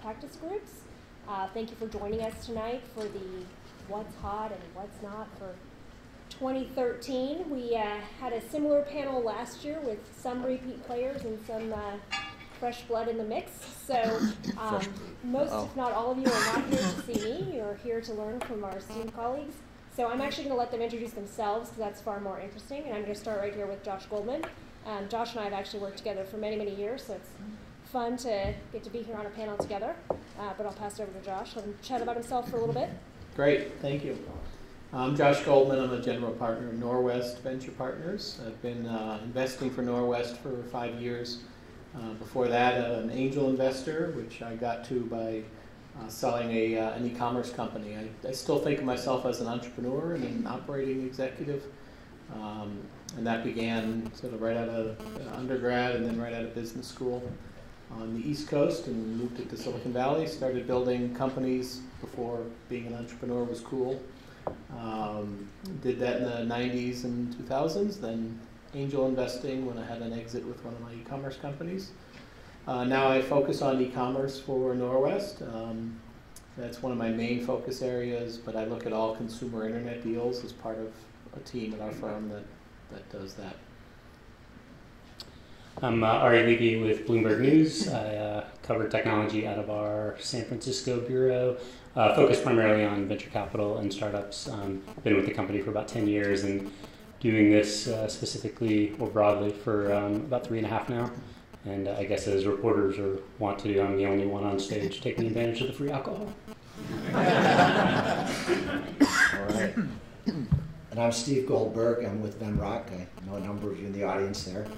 practice groups. Thank you for joining us tonight for the What's Hot and What's Not for 2013. We had a similar panel last year with some repeat players and some fresh blood in the mix. So most, if not all of you, are not here to see me. You're here to learn from our esteemed colleagues. So I'm actually going to let them introduce themselves because that's far more interesting. And I'm going to start right here with Josh Goldman. Josh and I have actually worked together for many, many years, so it's fun to get to be here on a panel together. But I'll pass it over to Josh. Let him chat about himself for a little bit. Great, thank you. I'm Josh Goldman. I'm a general partner in Norwest Venture Partners. I've been investing for Norwest for 5 years. Before that, an angel investor, which I got to by selling an e-commerce company. I still think of myself as an entrepreneur and an operating executive. And that began sort of right out of undergrad and then right out of business school on the East Coast, and moved it to Silicon Valley, started building companies before being an entrepreneur was cool. Did that in the 90s and 2000s, then angel investing when I had an exit with one of my e-commerce companies. Now I focus on e-commerce for Norwest. That's one of my main focus areas, but I look at all consumer internet deals as part of a team at our firm that does that. I'm Ari Levy with Bloomberg News. I cover technology out of our San Francisco bureau, focused primarily on venture capital and startups. I've been with the company for about 10 years and doing this specifically or broadly for about 3.5 now. And I guess as reporters want to do, I'm the only one on stage taking advantage of the free alcohol. All right. And I'm Steve Goldberg. I'm with Venrock. I know a number of you in the audience there.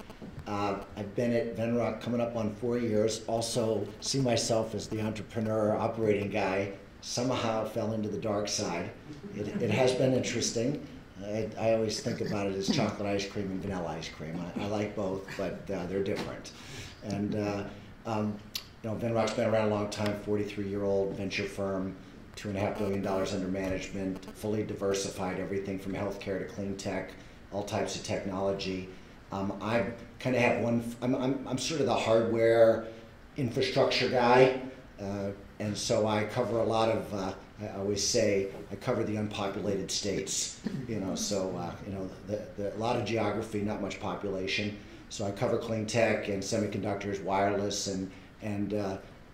I've been at Venrock coming up on 4 years. Also see myself as the entrepreneur operating guy. Somehow fell into the dark side. It has been interesting. I always think about it as chocolate ice cream and vanilla ice cream. I like both, but they're different. And Venrock's been around a long time, 43-year-old venture firm, $2.5 billion under management, fully diversified, everything from healthcare to clean tech, all types of technology. I kind of have I'm sort of the hardware infrastructure guy, and so I cover a lot of, I always say, I cover the unpopulated states, a lot of geography, not much population. So I cover clean tech and semiconductors, wireless, and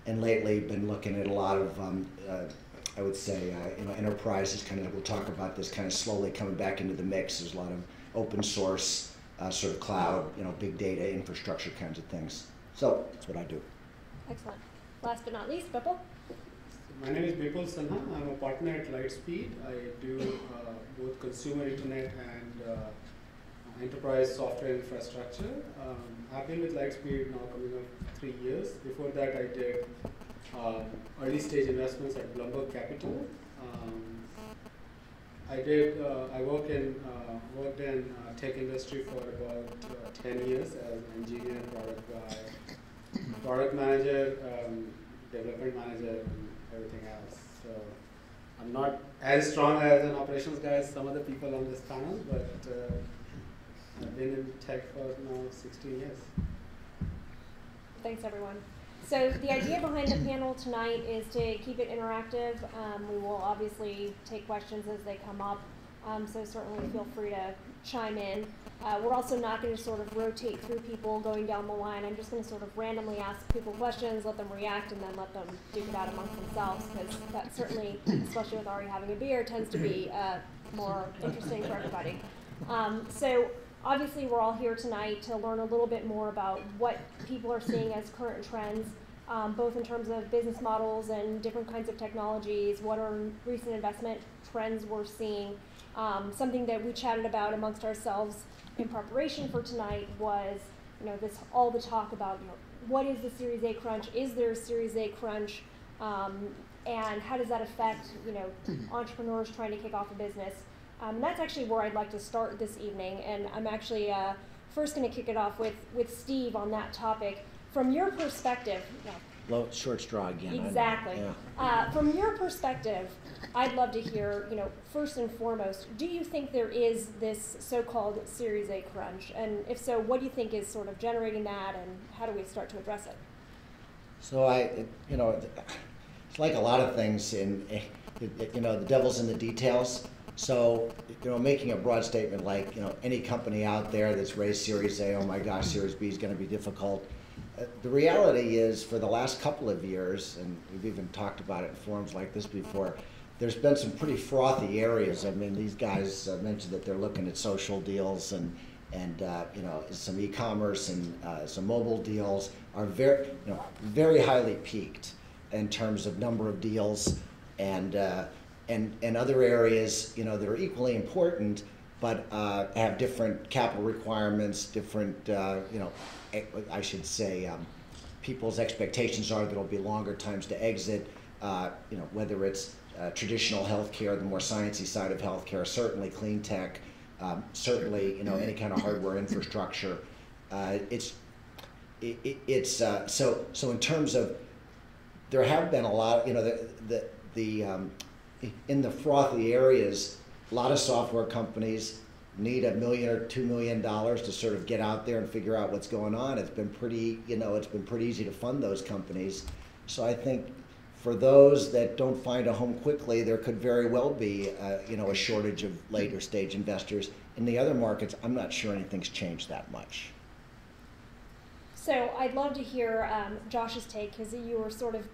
lately been looking at a lot of, I would say, enterprises. We'll talk about this kind of slowly coming back into the mix. There's a lot of open source, sort of cloud, big data infrastructure kinds of things. So that's what I do. Excellent. Last but not least, Bipul. My name is Bipul Sinha. I'm a partner at Lightspeed. I do both consumer internet and enterprise software infrastructure. I've been with Lightspeed now coming up 3 years. Before that, I did early stage investments at Bloomberg Capital. I worked in tech industry for about 10 years as an engineer, product guy, product manager, development manager, and everything else. So I'm not as strong as an operations guy as some other people on this panel, but I've been in tech for now 16 years. Thanks, everyone. So the idea behind the panel tonight is to keep it interactive. We will obviously take questions as they come up, so certainly feel free to chime in. We're also not going to sort of rotate through people going down the line. I'm just going to sort of randomly ask people questions, let them react, and then let them duke it out amongst themselves, because that certainly, especially with Ari having a beer, tends to be more interesting for everybody. So obviously we're all here tonight to learn a little bit more about what people are seeing as current trends, both in terms of business models and different kinds of technologies, what are recent investment trends we're seeing. Something that we chatted about amongst ourselves in preparation for tonight was, all the talk about, what is the Series A crunch? Is there a Series A crunch? And how does that affect, entrepreneurs trying to kick off a business? That's actually where I'd like to start this evening, and I'm actually first going to kick it off with Steve on that topic. From your perspective, Short straw again. Exactly. Yeah. From your perspective, I'd love to hear, first and foremost, do you think there is this so-called Series A crunch? And if so, what do you think is sort of generating that, and how do we start to address it? So it's like a lot of things the devil's in the details. So, making a broad statement like, any company out there that's raised Series A, oh my gosh, Series B is going to be difficult. The reality is, for the last couple of years, and we've even talked about it in forums like this before, there's been some pretty frothy areas. I mean, these guys mentioned that they're looking at social deals and some e-commerce and some mobile deals are very highly peaked in terms of number of deals, and other areas that are equally important but have different capital requirements, different I should say people's expectations are that it'll be longer times to exit. Whether it's traditional healthcare, the more sciencey side of healthcare, certainly clean tech. Certainly, any kind of hardware infrastructure. So in terms of, there have been a lot. In the frothy areas, a lot of software companies need $1 million or $2 million to sort of get out there and figure out what's going on. It's been pretty easy to fund those companies. So I think for those that don't find a home quickly, there could very well be, a shortage of later stage investors. In the other markets, I'm not sure anything's changed that much. So I'd love to hear Josh's take, because you were sort of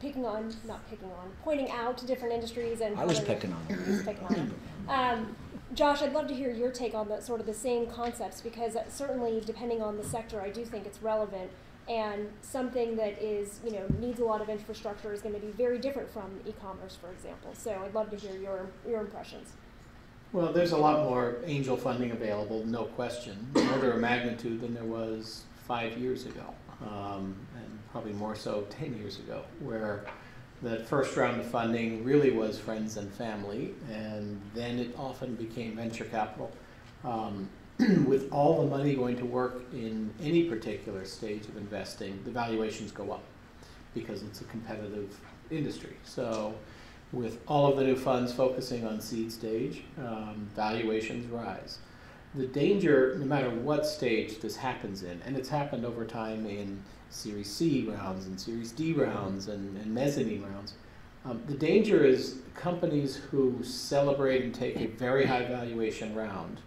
pointing out different industries and. I was picking on them. He was picking on them. Josh, I'd love to hear your take on the same concepts, because certainly depending on the sector, I do think it's relevant. And something that is, needs a lot of infrastructure is going to be very different from e-commerce, for example. So I'd love to hear your impressions. Well, there's a lot more angel funding available, no question, order of magnitude than there was 5 years ago, and probably more so 10 years ago, where the first round of funding really was friends and family, and then it often became venture capital. With all the money going to work in any particular stage of investing, the valuations go up because it's a competitive industry. So with all of the new funds focusing on seed stage, valuations rise. The danger, no matter what stage this happens in, and it's happened over time in Series C rounds and Series D rounds and mezzanine rounds, the danger is companies who celebrate and take a very high valuation round,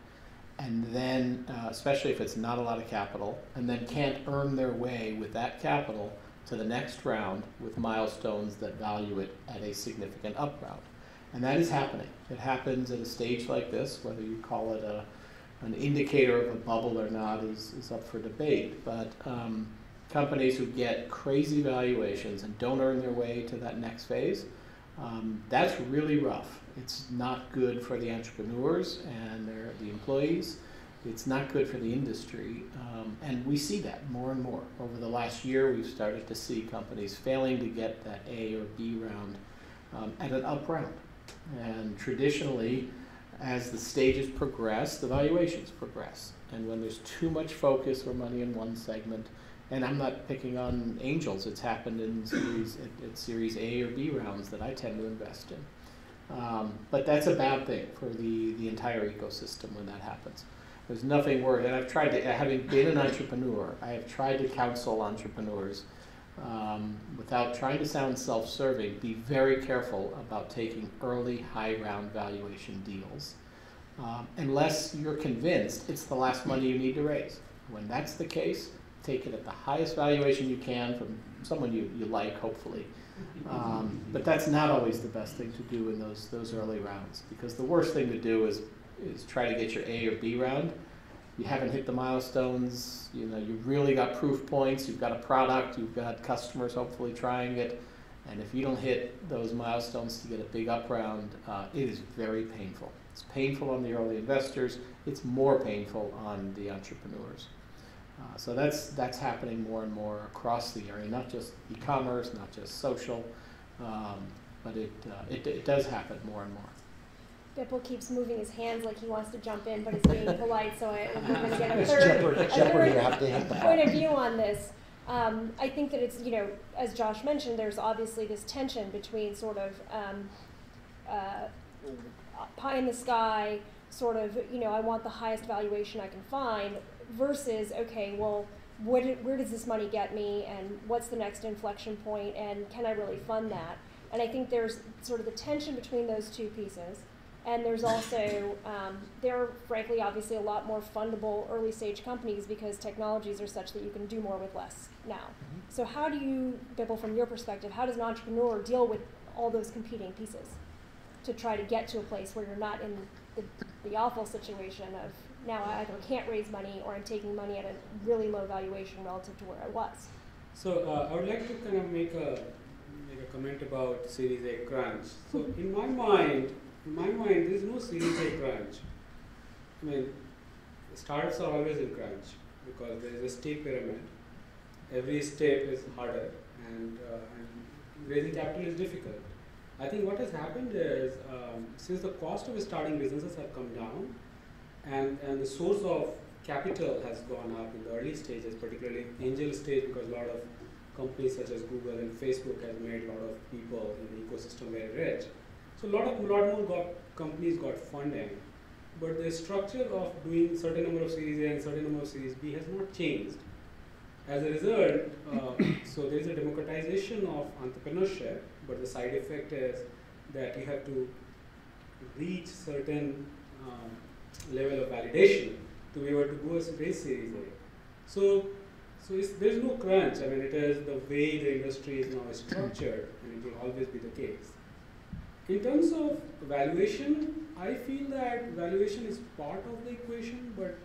and then, especially if it's not a lot of capital, and then can't earn their way with that capital to the next round with milestones that value it at a significant up round. And that is happening. It happens at a stage like this, whether you call it an indicator of a bubble or not is up for debate. But companies who get crazy valuations and don't earn their way to that next phase, that's really rough. It's not good for the entrepreneurs and the employees. It's not good for the industry. And we see that more and more. Over the last year, we've started to see companies failing to get that A or B round at an up round. And traditionally, as the stages progress, the valuations progress. And when there's too much focus or money in one segment, and I'm not picking on angels, it's happened in series A or B rounds that I tend to invest in. But that's a bad thing for the entire ecosystem when that happens. There's nothing worse, and I've tried to, having been an entrepreneur, I have tried to counsel entrepreneurs without trying to sound self-serving, be very careful about taking early high round valuation deals. Unless you're convinced it's the last money you need to raise. When that's the case, take it at the highest valuation you can from someone you like, hopefully. But that's not always the best thing to do in those early rounds, because the worst thing to do is try to get your A or B round. You haven't hit the milestones, you've really got proof points, you've got a product, you've got customers hopefully trying it, and if you don't hit those milestones to get a big up round, it is very painful. It's painful on the early investors, it's more painful on the entrepreneurs. So that's happening more and more across the area, not just e-commerce, not just social, but it does happen more and more. Bipple keeps moving his hands like he wants to jump in, but he's being polite, so we're going to get a third point of view on this. I think that it's, as Josh mentioned, there's obviously this tension between sort of pie in the sky, sort of, I want the highest valuation I can find, versus, okay, well, where does this money get me, and what's the next inflection point, and can I really fund that? And I think there's sort of the tension between those two pieces. And there's also, there are frankly, obviously, a lot more fundable early stage companies because technologies are such that you can do more with less now. So how do you, Bipul, from your perspective, how does an entrepreneur deal with all those competing pieces to try to get to a place where you're not in the awful situation of now I either can't raise money or I'm taking money at a really low valuation relative to where I was? So I would like to kind of make a comment about Series A crunch. So in my mind, there is no Series A crunch. I mean, startups are always in crunch because there is a steep pyramid. Every step is harder, and raising capital is difficult. I think what has happened is, since the cost of starting businesses have come down, and the source of capital has gone up in the early stages, particularly angel stage, because a lot of companies such as Google and Facebook has made a lot of people in the ecosystem very rich. So a lot more companies got funding, but the structure of doing certain number of Series A and certain number of Series B has not changed. As a result, so there is a democratization of entrepreneurship, but the side effect is that you have to reach certain level of validation to be able to go as raise Series A. So there's no crunch. I mean, it is the way the industry is now structured, and it will always be the case. In terms of valuation, I feel that valuation is part of the equation, but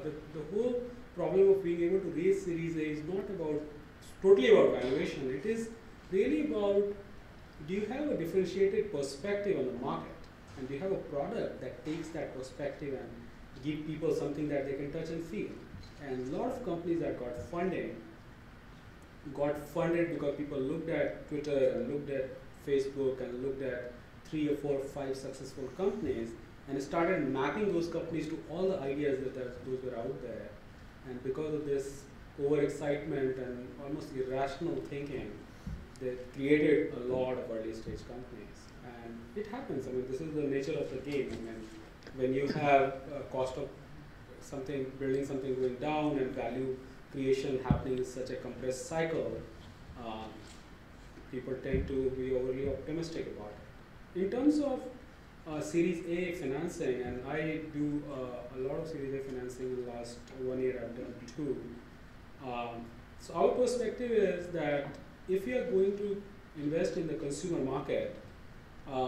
the whole problem of being able to raise Series A is not totally about valuation. It is really about, do you have a differentiated perspective on the market, and do you have a product that takes that perspective and give people something that they can touch and feel? And a lot of companies that got funded because people looked at Twitter and looked at Facebook and looked at 3 or 4 or 5 successful companies and started mapping those companies to all the ideas that those were out there. And because of this overexcitement and almost irrational thinking, they created a lot of early stage companies. And it happens. I mean, this is the nature of the game. I mean, when you have a cost of building something going down and value creation happening in such a compressed cycle, people tend to be overly optimistic about it. In terms of Series A financing, and I do a lot of Series A financing in the last 1 year, I've done 2. So our perspective is that if you are going to invest in the consumer market,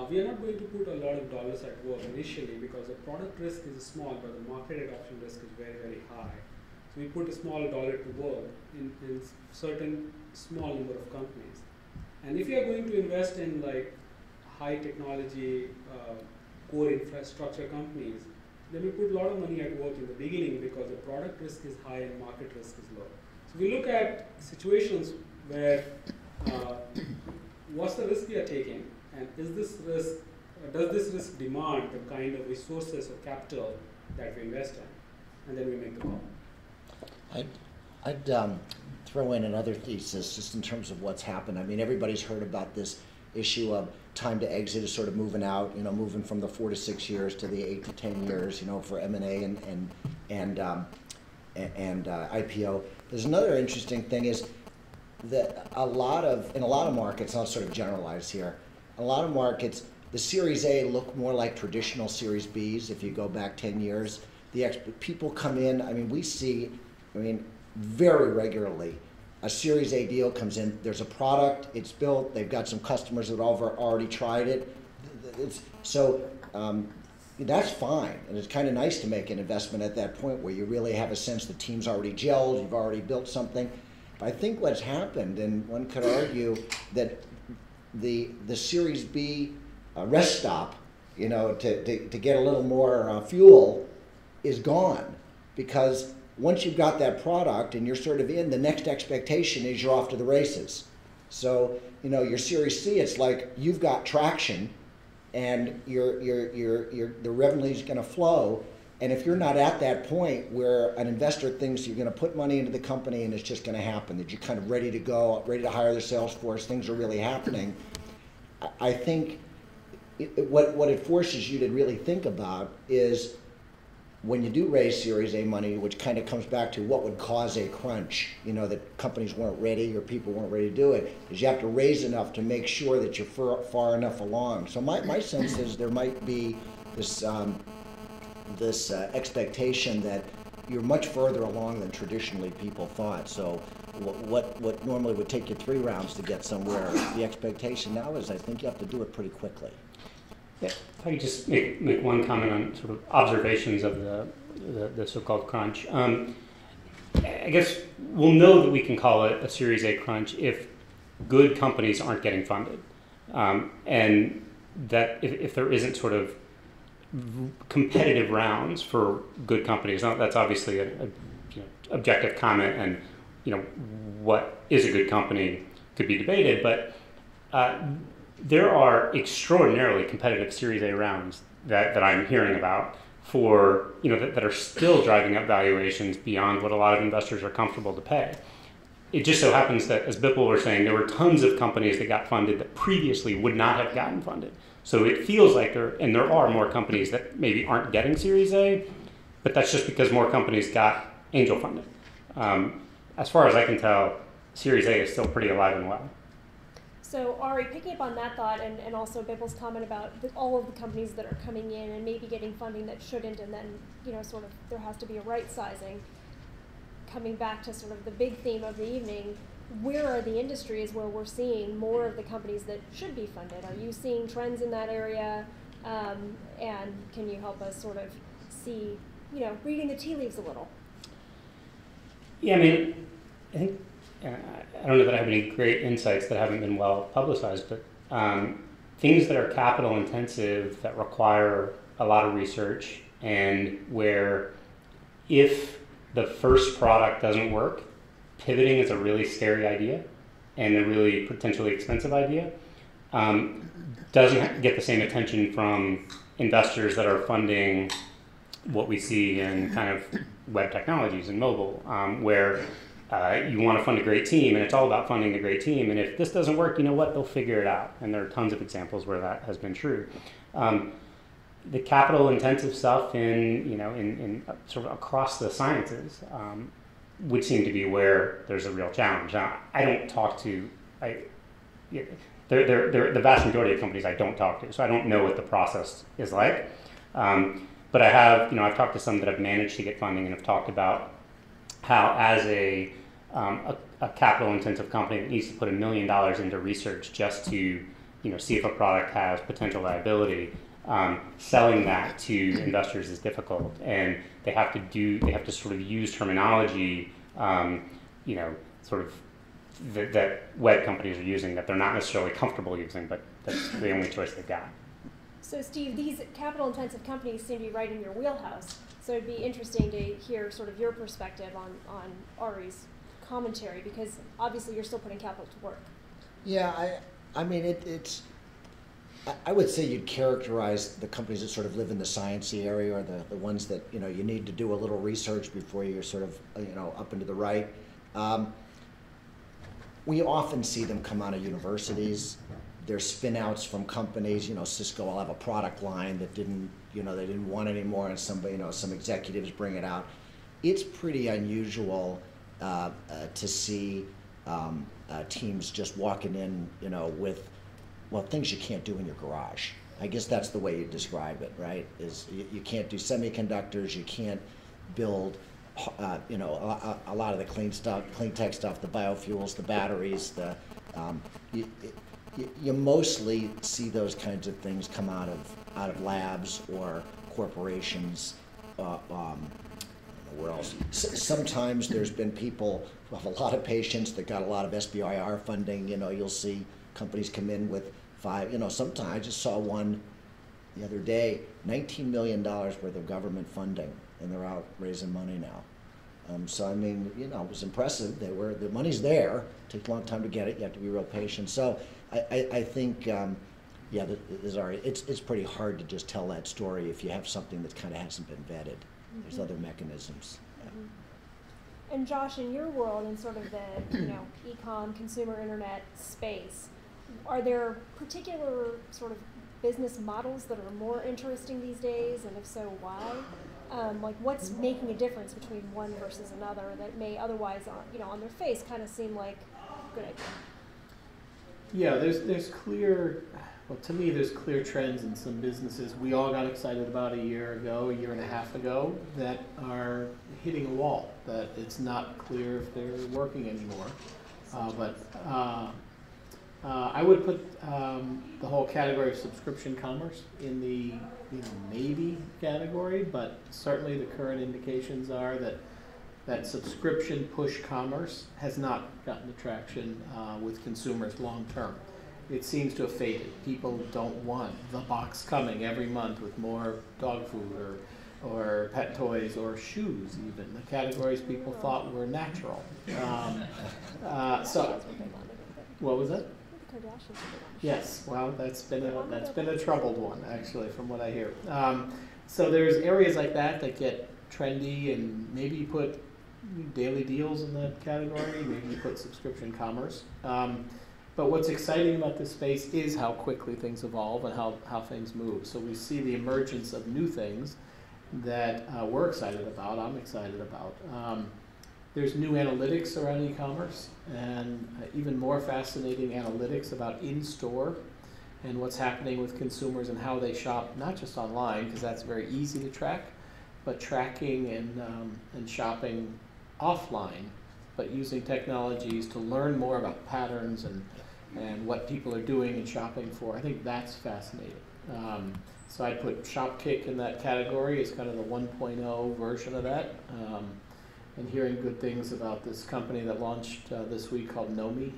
we are not going to put a lot of dollars at work initially because the product risk is small, but the market adoption risk is very, very high. So we put a small dollar to work in certain small number of companies. And if you are going to invest in like high technology, core infrastructure companies, then we put a lot of money at work in the beginning because the product risk is high and market risk is low. So we look at situations where what's the risk we are taking, and is this risk, does this risk demand the kind of resources or capital that we invest in, and then we make the call. I'd throw in another thesis just in terms of what's happened. I mean, everybody's heard about this issue of time to exit is sort of moving out, moving from the 4 to 6 years to the 8 to 10 years, for M&A and IPO. There's another interesting thing is that in a lot of markets, I'll sort of generalize here, a lot of markets, the Series A look more like traditional Series Bs if you go back 10 years. People come in, we see very regularly, a Series A deal comes in, there's a product, it's built, they've got some customers that have already tried it. That's fine, and it's kind of nice to make an investment at that point where you really have a sense the team's already gelled, you've already built something. But I think what's happened, and one could argue that the Series B rest stop, to get a little more fuel is gone, because once you've got that product and you're sort of in, the next expectation is you're off to the races. So, your Series C, it's like you've got traction and the revenue's going to flow. And if you're not at that point where an investor thinks you're going to put money into the company and it's just going to happen, that you're kind of ready to go, ready to hire the sales force, things are really happening, I think what it forces you to really think about is when you do raise Series A money, which kind of comes back to what would cause a crunch, that companies weren't ready or people weren't ready to do it, is you have to raise enough to make sure that you're far enough along. So my sense is there might be this expectation that you're much further along than traditionally people thought. So what normally would take you 3 rounds to get somewhere, the expectation now is I think you have to do it pretty quickly. Yeah, if I could just make one comment on sort of observations of the so-called crunch. I guess we'll know that we can call it a Series A crunch if good companies aren't getting funded. And that if there isn't sort of competitive rounds for good companies, now that's obviously a objective comment, and what is a good company could be debated, but there are extraordinarily competitive Series A rounds that I'm hearing about for that are still driving up valuations beyond what a lot of investors are comfortable to pay. It just so happens that, as Bipul was saying, there were tons of companies that got funded that previously would not have gotten funded. So it feels like there are more companies that maybe aren't getting Series A, but that's just because more companies got angel funding. As far as I can tell, Series A is still pretty alive and well. So Ari, picking up on that thought and also Bipul's comment about all of the companies that are coming in and maybe getting funding that shouldn't, and then sort of there has to be a right sizing. Coming back to sort of the big theme of the evening, where are the industries where we're seeing more of the companies that should be funded? Are you seeing trends in that area? And can you help us sort of see, reading the tea leaves a little? Yeah, I mean, I think, I don't know that I have any great insights that haven't been well publicized, but things that are capital intensive that require a lot of research, and where if the first product doesn't work, pivoting is a really scary idea and a really potentially expensive idea, doesn't get the same attention from investors that are funding what we see in kind of web technologies and mobile, where you want to fund a great team, and it's all about funding a great team. And if this doesn't work, you know what? They'll figure it out. And there are tons of examples where that has been true. The capital-intensive stuff in sort of across the sciences would seem to be where there's a real challenge. Now, I don't talk to they're the vast majority of companies I don't talk to, so I don't know what the process is like. But I have, I've talked to some that have managed to get funding and have talked about how, as a capital-intensive company that needs to put $1 million into research just to, see if a product has potential viability, selling that to investors is difficult, and they have to sort of use terminology, sort of that web companies are using that they're not necessarily comfortable using, but that's the only choice they've got. So Steve, these capital-intensive companies seem to be right in your wheelhouse. So it'd be interesting to hear sort of your perspective on Ari's commentary, because obviously you're still putting capital to work. Yeah, I mean, I would say you'd characterize the companies that sort of live in the sciencey area, or the ones that, you need to do a little research before you're sort of, up and to the right. We often see them come out of universities. They're spin-outs from companies. Cisco will have a product line that didn't, they didn't want anymore, and somebody, some executives bring it out. It's pretty unusual to see teams just walking in, with, things you can't do in your garage. I guess that's the way you describe it, right? Is you can't do semiconductors, you can't build, a lot of the clean tech stuff, the biofuels, the batteries, you mostly see those kinds of things come out of labs or corporations. Where else? Sometimes there's been people who have a lot of patience that got a lot of SBIR funding. You'll see companies come in with 5. Sometimes I just saw one the other day, $19 million worth of government funding, and they're out raising money now. So I mean, it was impressive. The money's there. It takes a long time to get it. You have to be real patient. So I think, it's pretty hard to just tell that story if you have something that kind of hasn't been vetted. Mm-hmm. There's other mechanisms. Mm-hmm. And Josh, in your world, in sort of the e-com, consumer internet space, are there particular sort of business models that are more interesting these days, and if so, why? Like what's making a difference between one versus another that may otherwise, on their face, kind of seem like a good idea. Yeah, there's clear, well, to me, there's clear trends in some businesses we all got excited about a year and a half ago, that are hitting a wall, that it's not clear if they're working anymore. I would put the whole category of subscription commerce in the maybe category, but certainly the current indications are that subscription push commerce has not gotten the traction with consumers long term. It seems to have faded. People don't want the box coming every month with more dog food or pet toys or shoes even, the categories people thought were natural. What was that? Yes, well, that's been a troubled one, actually, from what I hear. So there's areas like that get trendy, and maybe you put daily deals in that category, maybe you put subscription commerce. But what's exciting about this space is how quickly things evolve and how things move. So we see the emergence of new things that we're excited about, I'm excited about. There's new analytics around e-commerce, and even more fascinating analytics about in-store and what's happening with consumers and how they shop, not just online, because that's very easy to track, but tracking and shopping offline, but using technologies to learn more about patterns and what people are doing and shopping for. I think that's fascinating. So I'd put ShopKick in that category as kind of the 1.0 version of that. And hearing good things about this company that launched this week called Nomi.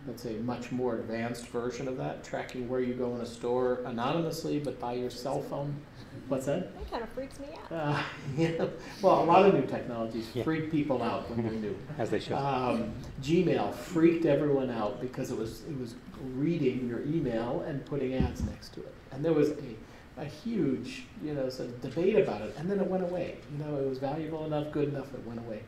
That's a much more advanced version of that, tracking where you go in a store anonymously, but by your cell phone. What's that? That kind of freaks me out. Yeah. Well, a lot of new technologies freak people out when they're new. As they should. Gmail freaked everyone out because it was reading your email and putting ads next to it, and there was a huge, sort of debate about it, and then it went away. It was valuable enough, good enough, it went away.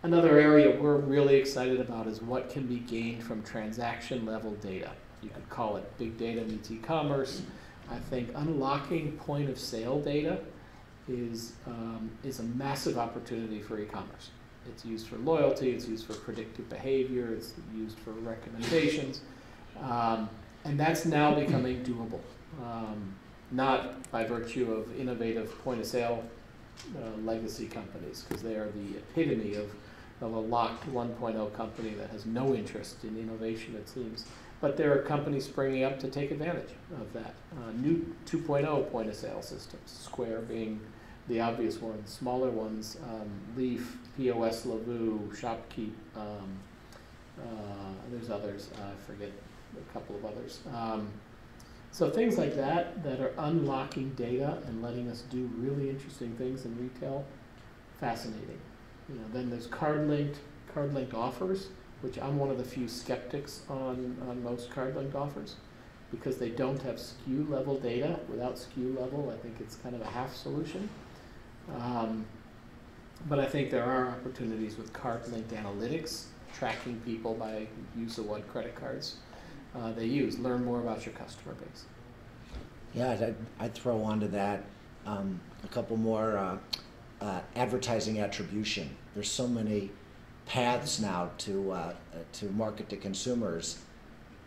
Another area we're really excited about is what can be gained from transaction level data. You could call it big data meets e-commerce. I think unlocking point of sale data is a massive opportunity for e-commerce. It's used for loyalty, it's used for predictive behavior, it's used for recommendations, and that's now becoming doable. Not by virtue of innovative point-of-sale legacy companies, because they are the epitome of a locked 1.0 company that has no interest in innovation, it seems. But there are companies springing up to take advantage of that. New 2.0 point-of-sale systems, Square being the obvious ones, smaller ones, Leaf, POS Lavu, ShopKeep, there's others, I forget a couple of others. So things like that are unlocking data and letting us do really interesting things in retail, fascinating. Then there's card-linked offers, which I'm one of the few skeptics on most card-linked offers, because they don't have SKU level data. Without SKU level, I think it's kind of a half solution. But I think there are opportunities with card-linked analytics, tracking people by use of what credit cards they use. Learn more about your customer base. Yeah, I'd throw onto that a couple more advertising attribution. There's so many paths now to market to consumers.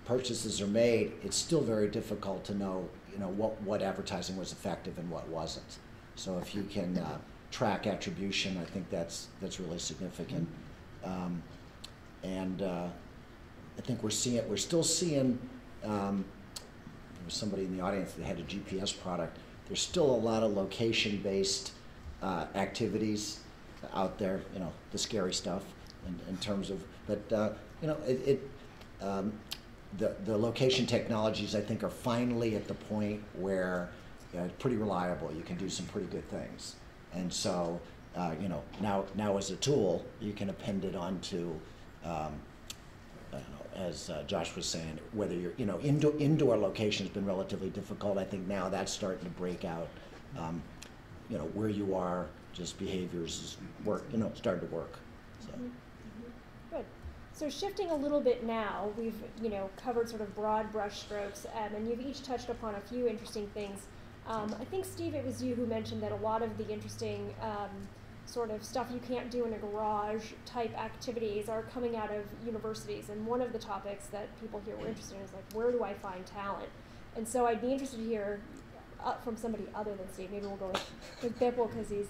Purchases are made. It's still very difficult to know, what advertising was effective and what wasn't. So if you can track attribution, I think that's really significant. I think we're still seeing. There was somebody in the audience that had a GPS product. There's still a lot of location-based activities out there. The scary stuff in terms of, but the location technologies, I think, are finally at the point where it's pretty reliable. You can do some pretty good things, and so now as a tool, you can append it onto. As Josh was saying, whether you're, indoor location has been relatively difficult. I think now that's starting to break out. Where you are, just behaviors work. Starting to work. So. Good. So shifting a little bit now, we've covered sort of broad brush strokes, and you've each touched upon a few interesting things. I think, Steve, it was you who mentioned that a lot of the interesting sort of stuff you can't do in a garage type activities are coming out of universities. And one of the topics that people here were interested in is like, where do I find talent? And so I'd be interested to hear from somebody other than Steve. Maybe we'll go with Bipple because he's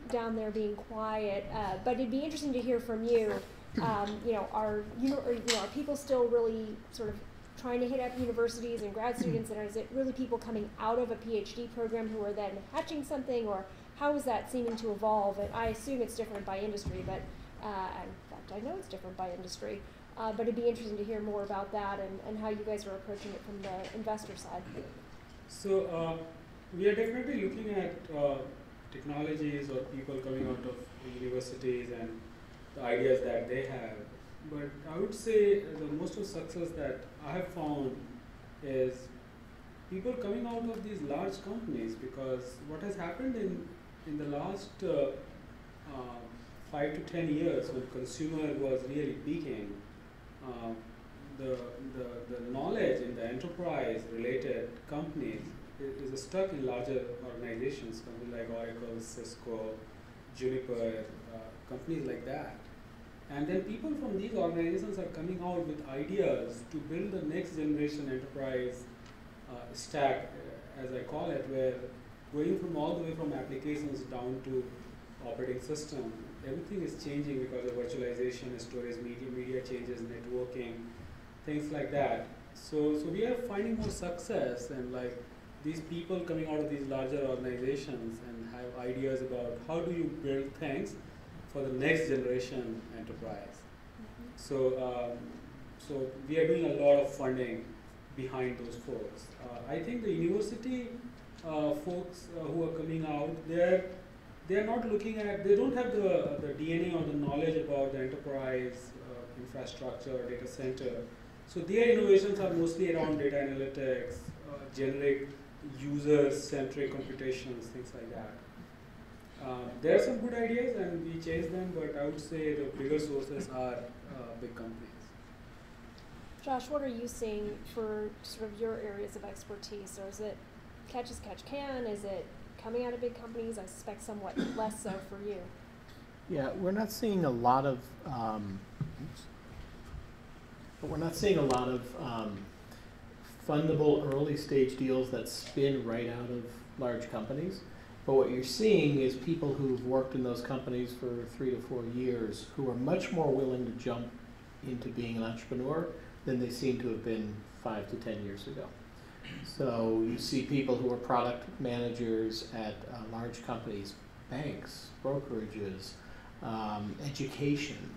down there being quiet. But it'd be interesting to hear from you. Are people still really sort of trying to hit up universities and grad students, and is it really people coming out of a PhD program who are then hatching something, or how is that seeming to evolve? And I assume it's different by industry, but in fact, I know it's different by industry. But it'd be interesting to hear more about that and how you guys are approaching it from the investor side. So we are definitely looking at technologies or people coming out of universities and the ideas that they have. But I would say the most of success that I have found is people coming out of these large companies, because what has happened in the last 5 to 10 years when consumer was really peaking, the knowledge in the enterprise related companies is stuck in larger organizations, companies like Oracle, Cisco, Juniper, companies like that. And then people from these organizations are coming out with ideas to build the next generation enterprise stack, as I call it, where going from all the way from applications down to operating system, everything is changing because of virtualization, storage, media changes, networking, things like that. So we are finding more success, and like these people coming out of these larger organizations and have ideas about how do you build things for the next generation enterprise. So we are doing a lot of funding behind those folks. I think the university folks who are coming out, they're not looking at, they don't have the DNA or the knowledge about the enterprise infrastructure or data center. So their innovations are mostly around data analytics, generic user-centric computations, things like that. There are some good ideas and we chase them, but I would say the bigger sources are big companies. Josh, what are you seeing for sort of your areas of expertise? Or is it catch as catch can? Is it coming out of big companies? I suspect somewhat less so for you. Yeah, we're not seeing a lot of fundable early stage deals that spin right out of large companies. But what you're seeing is people who've worked in those companies for 3 to 4 years who are much more willing to jump into being an entrepreneur than they seem to have been 5 to 10 years ago. So you see people who are product managers at large companies, banks, brokerages, education,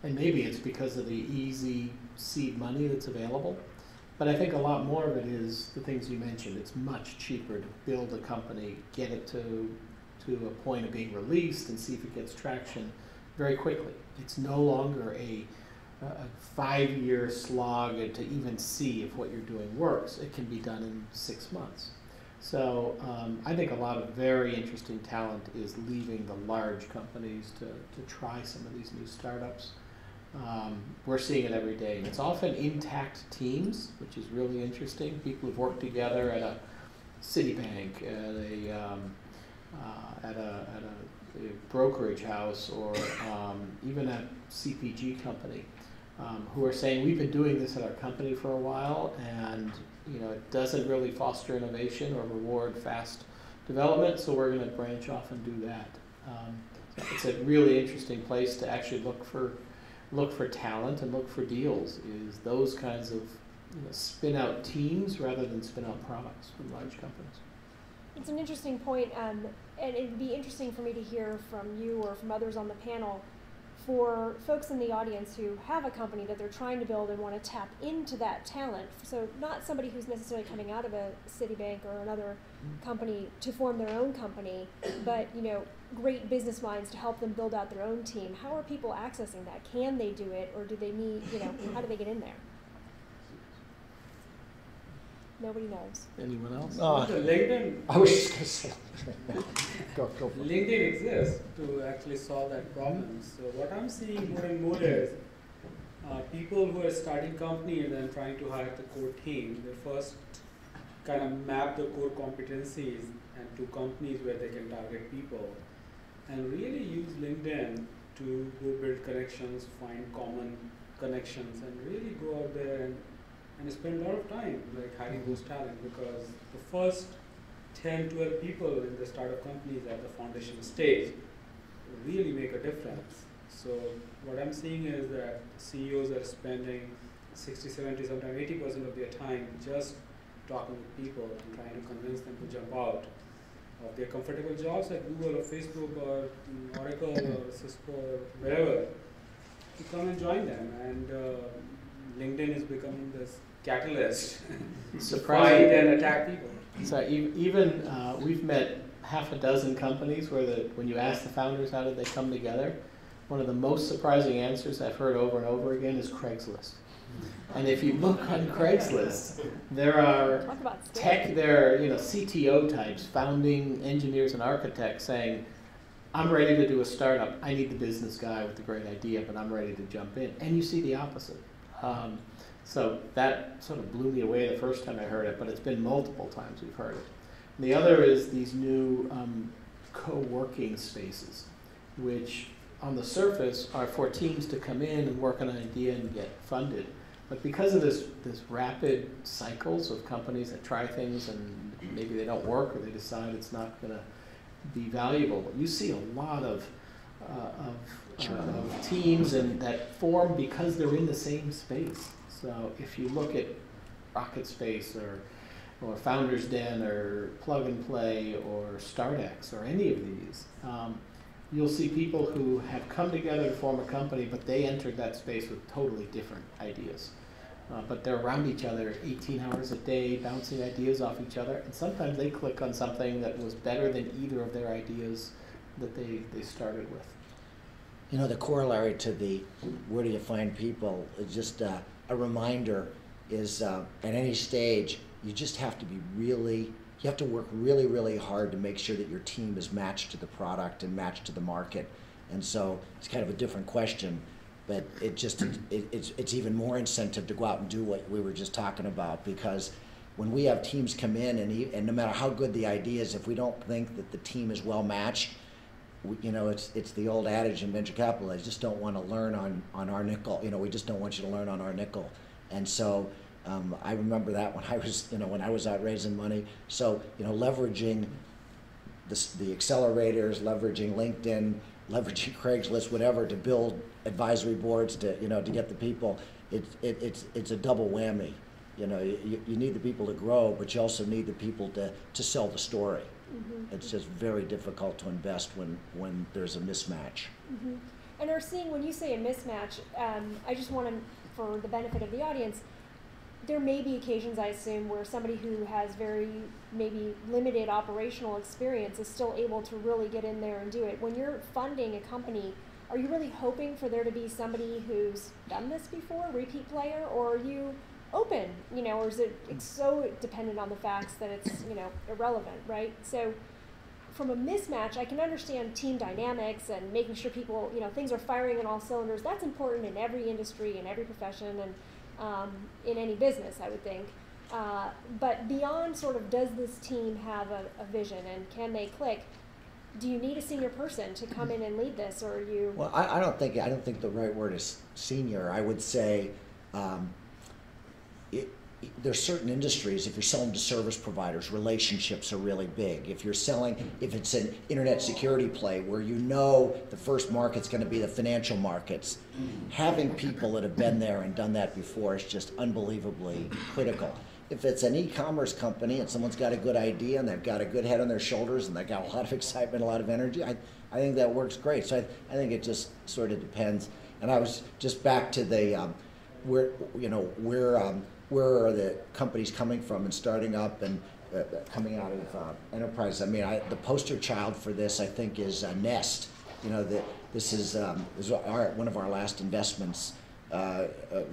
and maybe it's because of the easy seed money that's available. But I think a lot more of it is the things you mentioned. It's much cheaper to build a company, get it to a point of being released, and see if it gets traction very quickly. It's no longer a 5-year slog to even see if what you're doing works. It can be done in 6 months. So I think a lot of very interesting talent is leaving the large companies to try some of these new startups. We're seeing it every day. It's often intact teams, which is really interesting. People who've worked together at a Citibank, at a brokerage house, or even a CPG company, who are saying, we've been doing this at our company for a while, and it doesn't really foster innovation or reward fast development, so we're going to branch off and do that. So it's a really interesting place to actually look for talent and look for deals, is those kinds of spin out teams rather than spin out products from large companies. It's an interesting point, and it'd be interesting for me to hear from you or from others on the panel, for folks in the audience who have a company that they're trying to build and want to tap into that talent. So not somebody who's necessarily coming out of a Citibank or another company to form their own company, but great business minds to help them build out their own team. How are people accessing that? Can they do it, or do they need, how do they get in there? Nobody knows. Anyone else? LinkedIn. I was just going to say. Go. LinkedIn exists to actually solve that problem. So what I'm seeing more and more is people who are starting company and then trying to hire the core team. Their first kind of map the core competencies and to companies where they can target people, and really use LinkedIn to go build connections, find common connections, and really go out there and spend a lot of time like hiring those talent, because the first 10, 12 people in the startup companies at the foundation stage really make a difference. So what I'm seeing is that CEOs are spending 60, 70, sometimes 80% of their time just talking with people and trying to convince them to jump out of their comfortable jobs at Google or Facebook or Oracle or Cisco or wherever, to come and join them. And LinkedIn is becoming this catalyst to find and attack people. So even we've met half a dozen companies where when you ask the founders how did they come together, one of the most surprising answers I've heard over and over again is Craigslist. And if you look on Craigslist, there are CTO types, founding engineers and architects saying, I'm ready to do a startup. I need the business guy with the great idea, but I'm ready to jump in. And you see the opposite. So that sort of blew me away the first time I heard it, but it's been multiple times we've heard it. And the other is these new co-working spaces, which on the surface are for teams to come in and work on an idea and get funded. But because of this rapid cycles of companies that try things and maybe they don't work or they decide it's not going to be valuable, you see a lot of teams and that form because they're in the same space. So if you look at Rocket Space or Founders Den or Plug and Play or StartX or any of these, you'll see people who have come together to form a company, but they entered that space with totally different ideas. But they're around each other 18 hours a day, bouncing ideas off each other, and sometimes they click on something that was better than either of their ideas that they started with. You know, the corollary to the where do you find people is just a reminder is at any stage, you just have to be you have to work really, really hard to make sure that your team is matched to the product and matched to the market. And so it's kind of a different question, but it's even more incentive to go out and do what we were just talking about, because when we have teams come in and no matter how good the idea is, if we don't think that the team is well matched, it's the old adage in venture capital, I just don't want to learn on our nickel. We just don't want you to learn on our nickel. And so I remember that when I was out raising money. So leveraging the accelerators, leveraging LinkedIn, leveraging Craigslist, whatever, to build advisory boards to get the people. It's a double whammy. You need the people to grow, but you also need the people to sell the story. Mm-hmm. It's just very difficult to invest when there's a mismatch. Mm-hmm. And are seeing, when you say a mismatch, I just want to, for the benefit of the audience, there may be occasions, I assume, where somebody who has very maybe limited operational experience is still able to really get in there and do it. When you're funding a company, are you really hoping for there to be somebody who's done this before, repeat player, or are you open, or is it so dependent on the facts that it's, irrelevant, right? So from a mismatch, I can understand team dynamics and making sure people, things are firing on all cylinders. That's important in every industry, in every profession, and in any business, I would think. But beyond sort of, does this team have a vision and can they click? Do you need a senior person to come in and lead this, or are you? Well, I don't think the right word is senior. I would say there's certain industries, if you're selling to service providers, relationships are really big. If it's an internet security play where the first market's going to be the financial markets, having people that have been there and done that before is just unbelievably critical. If it's an e-commerce company and someone's got a good idea and they've got a good head on their shoulders and they've got a lot of excitement, a lot of energy, I think that works great. So I think it just sort of depends. And I was just back to the where are the companies coming from and starting up and coming out of enterprise. I mean, the poster child for this, I think, is Nest. This is one of our last investments.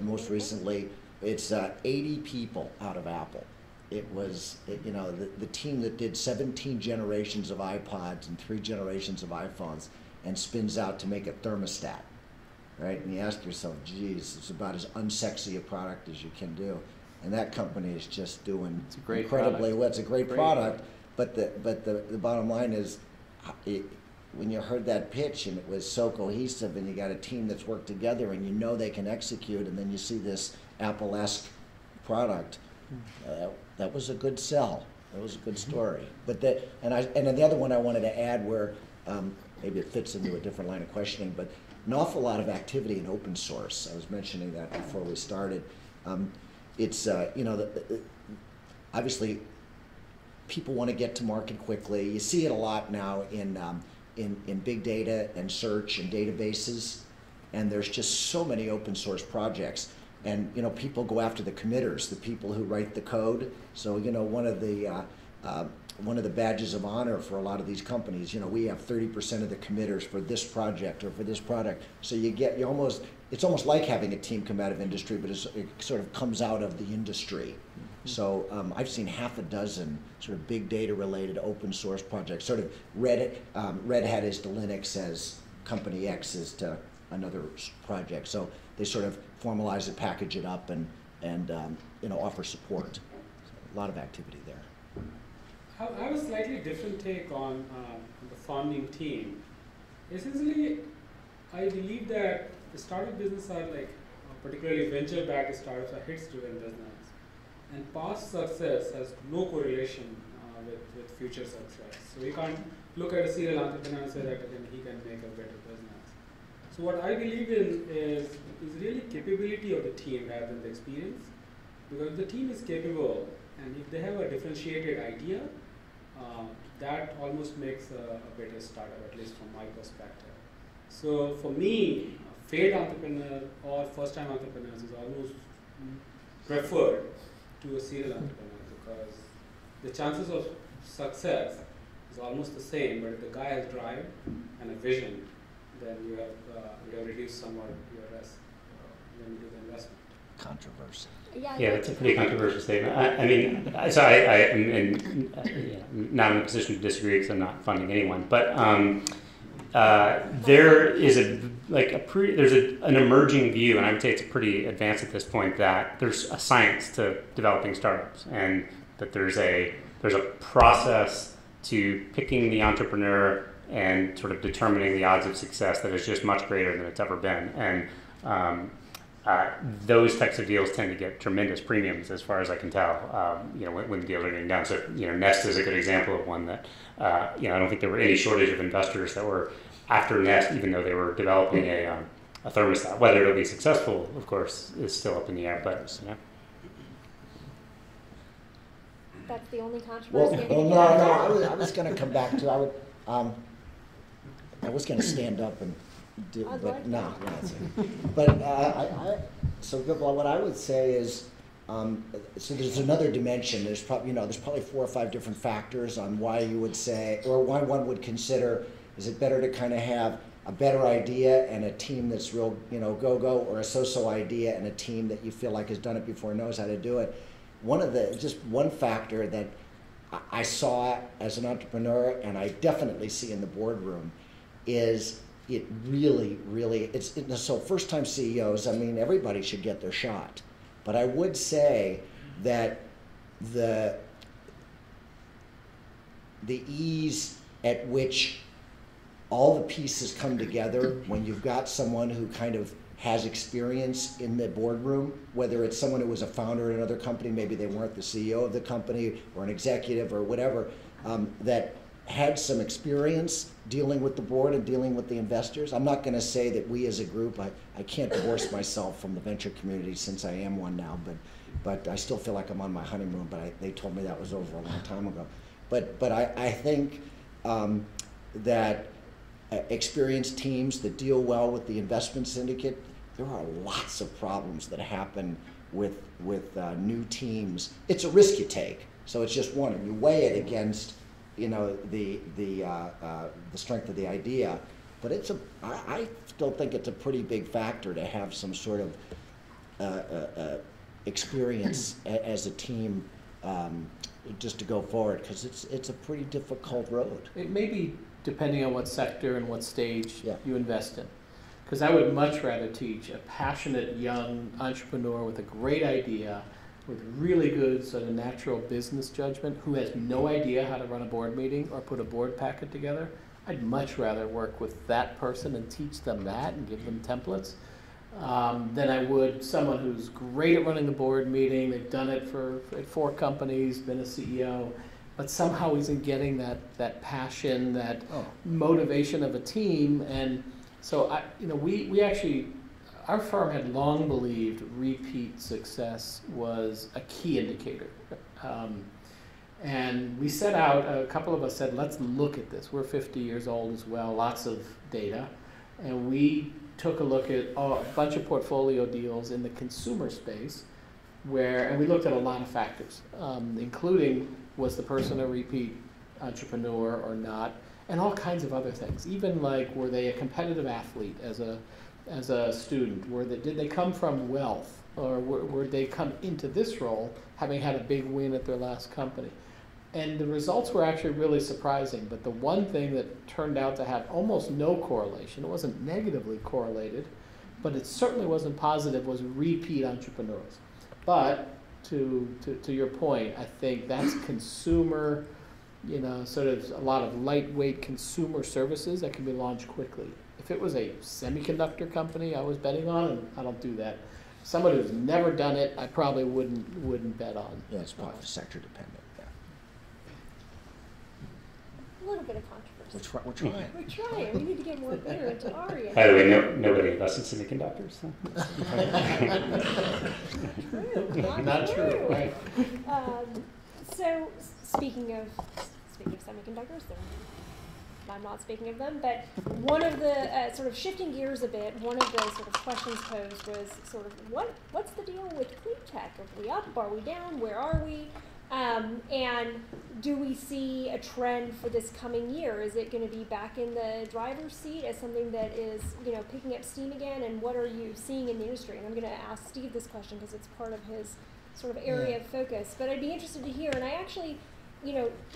Most recently, it's 80 people out of Apple. It was, the team that did 17 generations of iPods and 3 generations of iPhones and spins out to make a thermostat. Right, and you ask yourself, geez, it's about as unsexy a product as you can do. and that company is just doing It's a great incredibly product. well. It's a great Great. product, but the bottom line is, when you heard that pitch and it was so cohesive, and you got a team that's worked together, and you know they can execute, and then you see this Apple-esque product, that was a good sell. That was a good story. But and then the other one I wanted to add, where maybe it fits into a different line of questioning, but an awful lot of activity in open source. I was mentioning that before we started. It's you know, obviously people want to get to market quickly. You see it a lot now in big data and search and databases, and there's just so many open source projects. And you know, people go after the committers, the people who write the code. So you know, one of the badges of honor for a lot of these companies, you know, we have 30% of the committers for this project or for this product. So it's almost like having a team come out of industry, but it sort of comes out of the industry. So I've seen half a dozen sort of big data related open source projects. Sort of Red Hat is to Linux as Company X is to another project. So they sort of formalize it, package it up, and you know, offer support. So a lot of activity there. I have a slightly different take on the founding team. Essentially, I believe that the startup business are like, particularly venture-backed startups, are hits-driven business, and past success has no correlation with future success. So we can't look at a serial entrepreneur and say that he can make a better business. So what I believe in is really capability of the team rather than the experience, because the team is capable, and if they have a differentiated idea, that almost makes a better startup, at least from my perspective. So for me, a failed entrepreneur or first-time entrepreneurs is almost preferred to a serial entrepreneur, because the chances of success is almost the same, but if the guy has drive and a vision, then you have reduced somewhat your risk when you do the investment. Controversy. Yeah, that's a pretty controversial statement. I mean, so I am not in a position to disagree because I'm not funding anyone, but there is an emerging view, and I would say it's pretty advanced at this point, that there's a science to developing startups, and that there's a process to picking the entrepreneur and sort of determining the odds of success that is just much greater than it's ever been. And those types of deals tend to get tremendous premiums, as far as I can tell, you know, when deals are getting done. So, you know, Nest is a good example of one that, you know, I don't think there were any shortage of investors that were after Nest, even though they were developing a thermostat. Whether it'll be successful, of course, is still up in the air, but, you know. That's the only controversy. Well, no, I was going to come back to, I was going to stand up and do, I'd but like no. that. But so what I would say is, so there's another dimension. There's probably 4 or 5 different factors on why you would say, or why one would consider, is it better to kind of have a better idea and a team that's real, you know, go-go, or a so-so idea and a team that you feel like has done it before and knows how to do it. One factor that I saw as an entrepreneur, and I definitely see in the boardroom, is it really, so first-time CEOs, I mean, everybody should get their shot. But I would say that the ease at which all the pieces come together when you've got someone who kind of has experience in the boardroom, whether it's someone who was a founder in another company, maybe they weren't the CEO of the company or an executive or whatever, that had some experience dealing with the board and dealing with the investors. I'm not going to say that we as a group, I can't divorce myself from the venture community since I am one now, but I still feel like I'm on my honeymoon, but they told me that was over a long time ago. But I think that experienced teams that deal well with the investment syndicate, there are lots of problems that happen with new teams. It's a risk you take, so it's just one, and you weigh it against, you know, the strength of the idea. But I still think it's a pretty big factor to have some sort of experience as a team, just to go forward, because it's a pretty difficult road. It may be depending on what sector and what stage Yeah. you invest in. Because I would much rather teach a passionate young entrepreneur with a great idea with really good sort of natural business judgment who has no idea how to run a board meeting or put a board packet together, I'd much rather work with that person and teach them that and give them templates than I would someone who's great at running a board meeting. They've done it at 4 companies, been a CEO, but somehow isn't getting that passion, that motivation of a team. And so we actually, our firm had long believed repeat success was a key indicator. And we set out, a couple of us said, let's look at this. We're 50 years old as well, lots of data. And we took a look at a bunch of portfolio deals in the consumer space and we looked at a lot of factors, including was the person a repeat entrepreneur or not, and all kinds of other things. Even like, were they a competitive athlete as a student? Did they come from wealth? Or were they come into this role having had a big win at their last company? And the results were actually really surprising, but the one thing that turned out to have almost no correlation, it wasn't negatively correlated, but it certainly wasn't positive, was repeat entrepreneurs. But to your point, I think that's consumer, sort of a lot of lightweight consumer services that can be launched quickly. If it was a semiconductor company I was betting on, and I don't do that, someone who's never done it, I probably wouldn't bet on. Yeah, it's probably sector dependent. A little bit of controversy. We're trying. We're trying. We need to get more beer into Aria. By the way, nobody invests in semiconductors. True. Not true, right? So speaking of semiconductors, I'm not speaking of them, but one of the sort of shifting gears a bit, one of the sort of questions posed was sort of what's the deal with clean tech? Are we up? Are we down? Where are we? And do we see a trend for this coming year? Is it going to be back in the driver's seat as something that is, picking up steam again? And what are you seeing in the industry? And I'm going to ask Steve this question because it's part of his sort of area of focus. But I'd be interested to hear. And I actually,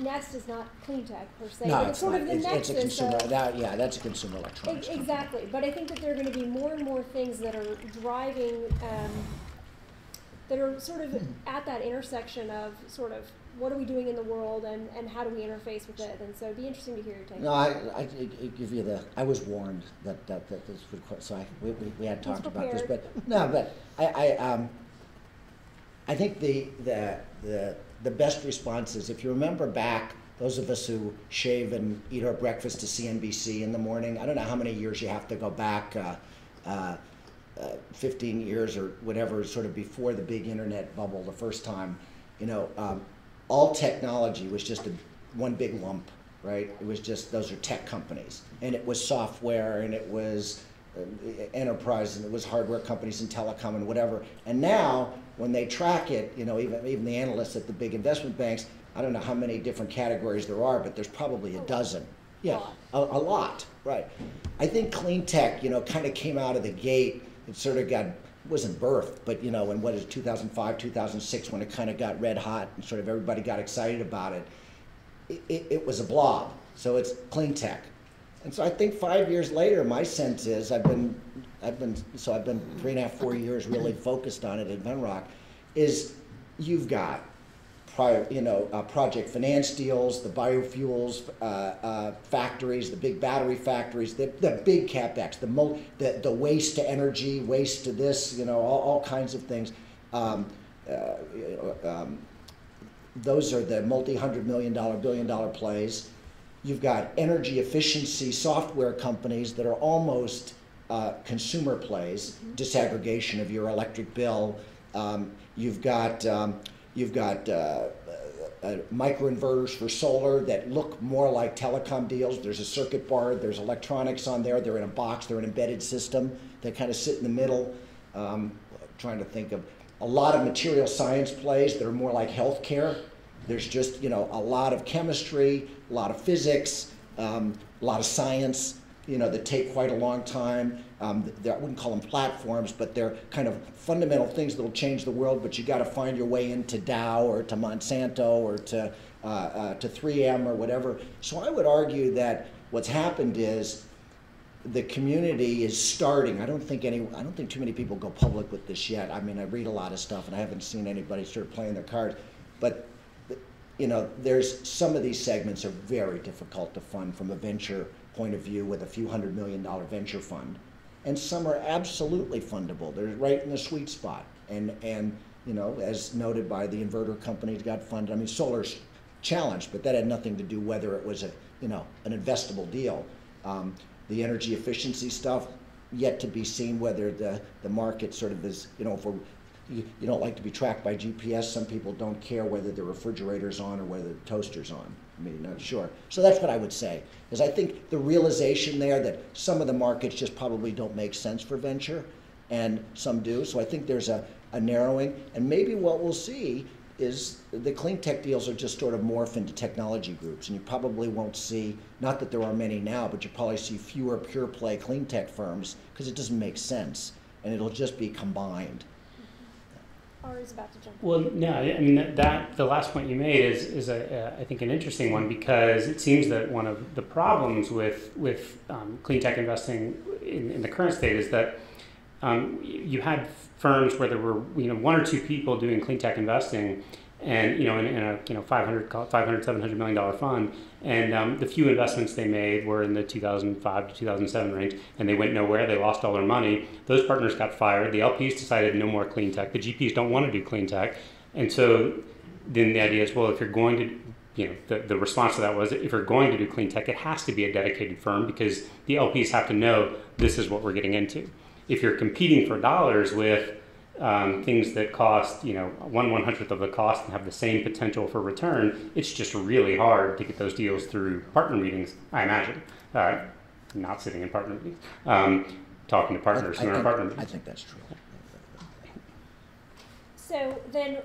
Nest is not clean tech per se. No, but it's sort of the nexus. It's a consumer. That's a consumer electronics. Exactly. But I think that there are going to be more and more things that are driving. That are sort of at that intersection of sort of what are we doing in the world and how do we interface with it, and so it'd be interesting to hear your take. No, I give you I was warned that this would, so we had talked about this, but no, but I think the best response is, if you remember back, those of us who shave and eat our breakfast to CNBC in the morning, I don't know how many years you have to go back. 15 years or whatever, sort of before the big internet bubble the first time, all technology was just one big lump, right? It was just, those are tech companies. And it was software, and it was enterprise, and it was hardware companies and telecom and whatever. And now, when they track it, even the analysts at the big investment banks, I don't know how many different categories there are, but there's probably a dozen. Yeah, a lot, right. I think clean tech, kind of came out of the gate. It sort of wasn't birthed, but in 2005, 2006, when it kind of got red hot and sort of everybody got excited about it, it was a blob. So it's clean tech. And so I think 5 years later, my sense is I've been 3.5, 4 years really focused on it at Venrock, is you've got project finance deals, the biofuels factories, the big battery factories, the big capex, the waste to energy, waste to this, all kinds of things. Those are the multi-$100 million, billion-dollar plays. You've got energy efficiency software companies that are almost consumer plays, disaggregation of your electric bill. You've got microinverters for solar that look more like telecom deals. There's a circuit board, there's electronics on there, they're in a box, they're an embedded system. They kind of sit in the middle. Trying to think of a lot of material science plays that are more like healthcare. There's just, a lot of chemistry, a lot of physics, a lot of science, that take quite a long time. I wouldn't call them platforms, but they're kind of fundamental things that will change the world, but you got to find your way into Dow or to Monsanto or to 3M or whatever. So I would argue that what's happened is the community is starting. I don't think too many people go public with this yet. I mean, I read a lot of stuff and I haven't seen anybody start playing their cards, but you know, there's some of these segments are very difficult to fund from a venture point of view with a few $100 million venture fund, and some are absolutely fundable. They're right in the sweet spot, and you know, as noted by the inverter companies got funded. I mean, solar's challenged, but that had nothing to do whether it was an investable deal. The energy efficiency stuff, yet to be seen whether the market sort of is, you know, if you don't like to be tracked by GPS, some people don't care whether the refrigerator's on or whether the toaster's on. I mean, not sure. So that's what I would say, is I think the realization there that some of the markets just probably don't make sense for venture, and some do. So I think there's a narrowing, and maybe what we'll see is the clean tech deals are just sort of morph into technology groups, and you probably won't see, not that there are many now, but you probably see fewer pure play clean tech firms because it doesn't make sense, and it'll just be combined. Ari's about to jump in. Well, no, I mean, that the last point you made is I think an interesting one, because it seems that one of the problems with clean tech investing in the current state is that you had firms where there were one or two people doing clean tech investing, and in a $700 million fund, and the few investments they made were in the 2005 to 2007 range, and they went nowhere. They lost all their money. Those partners got fired. The LPs decided no more clean tech. The GPs don't want to do clean tech, and so then the idea is, well, if you're going to, the response to that was, if you're going to do clean tech, it has to be a dedicated firm, because the LPs have to know this is what we're getting into. If you're competing for dollars with things that cost 1/100th of the cost and have the same potential for return, it's just really hard to get those deals through partner meetings, I imagine. Not sitting in partner meetings, talking to partners who are in partner meetings. I think that's true. So then,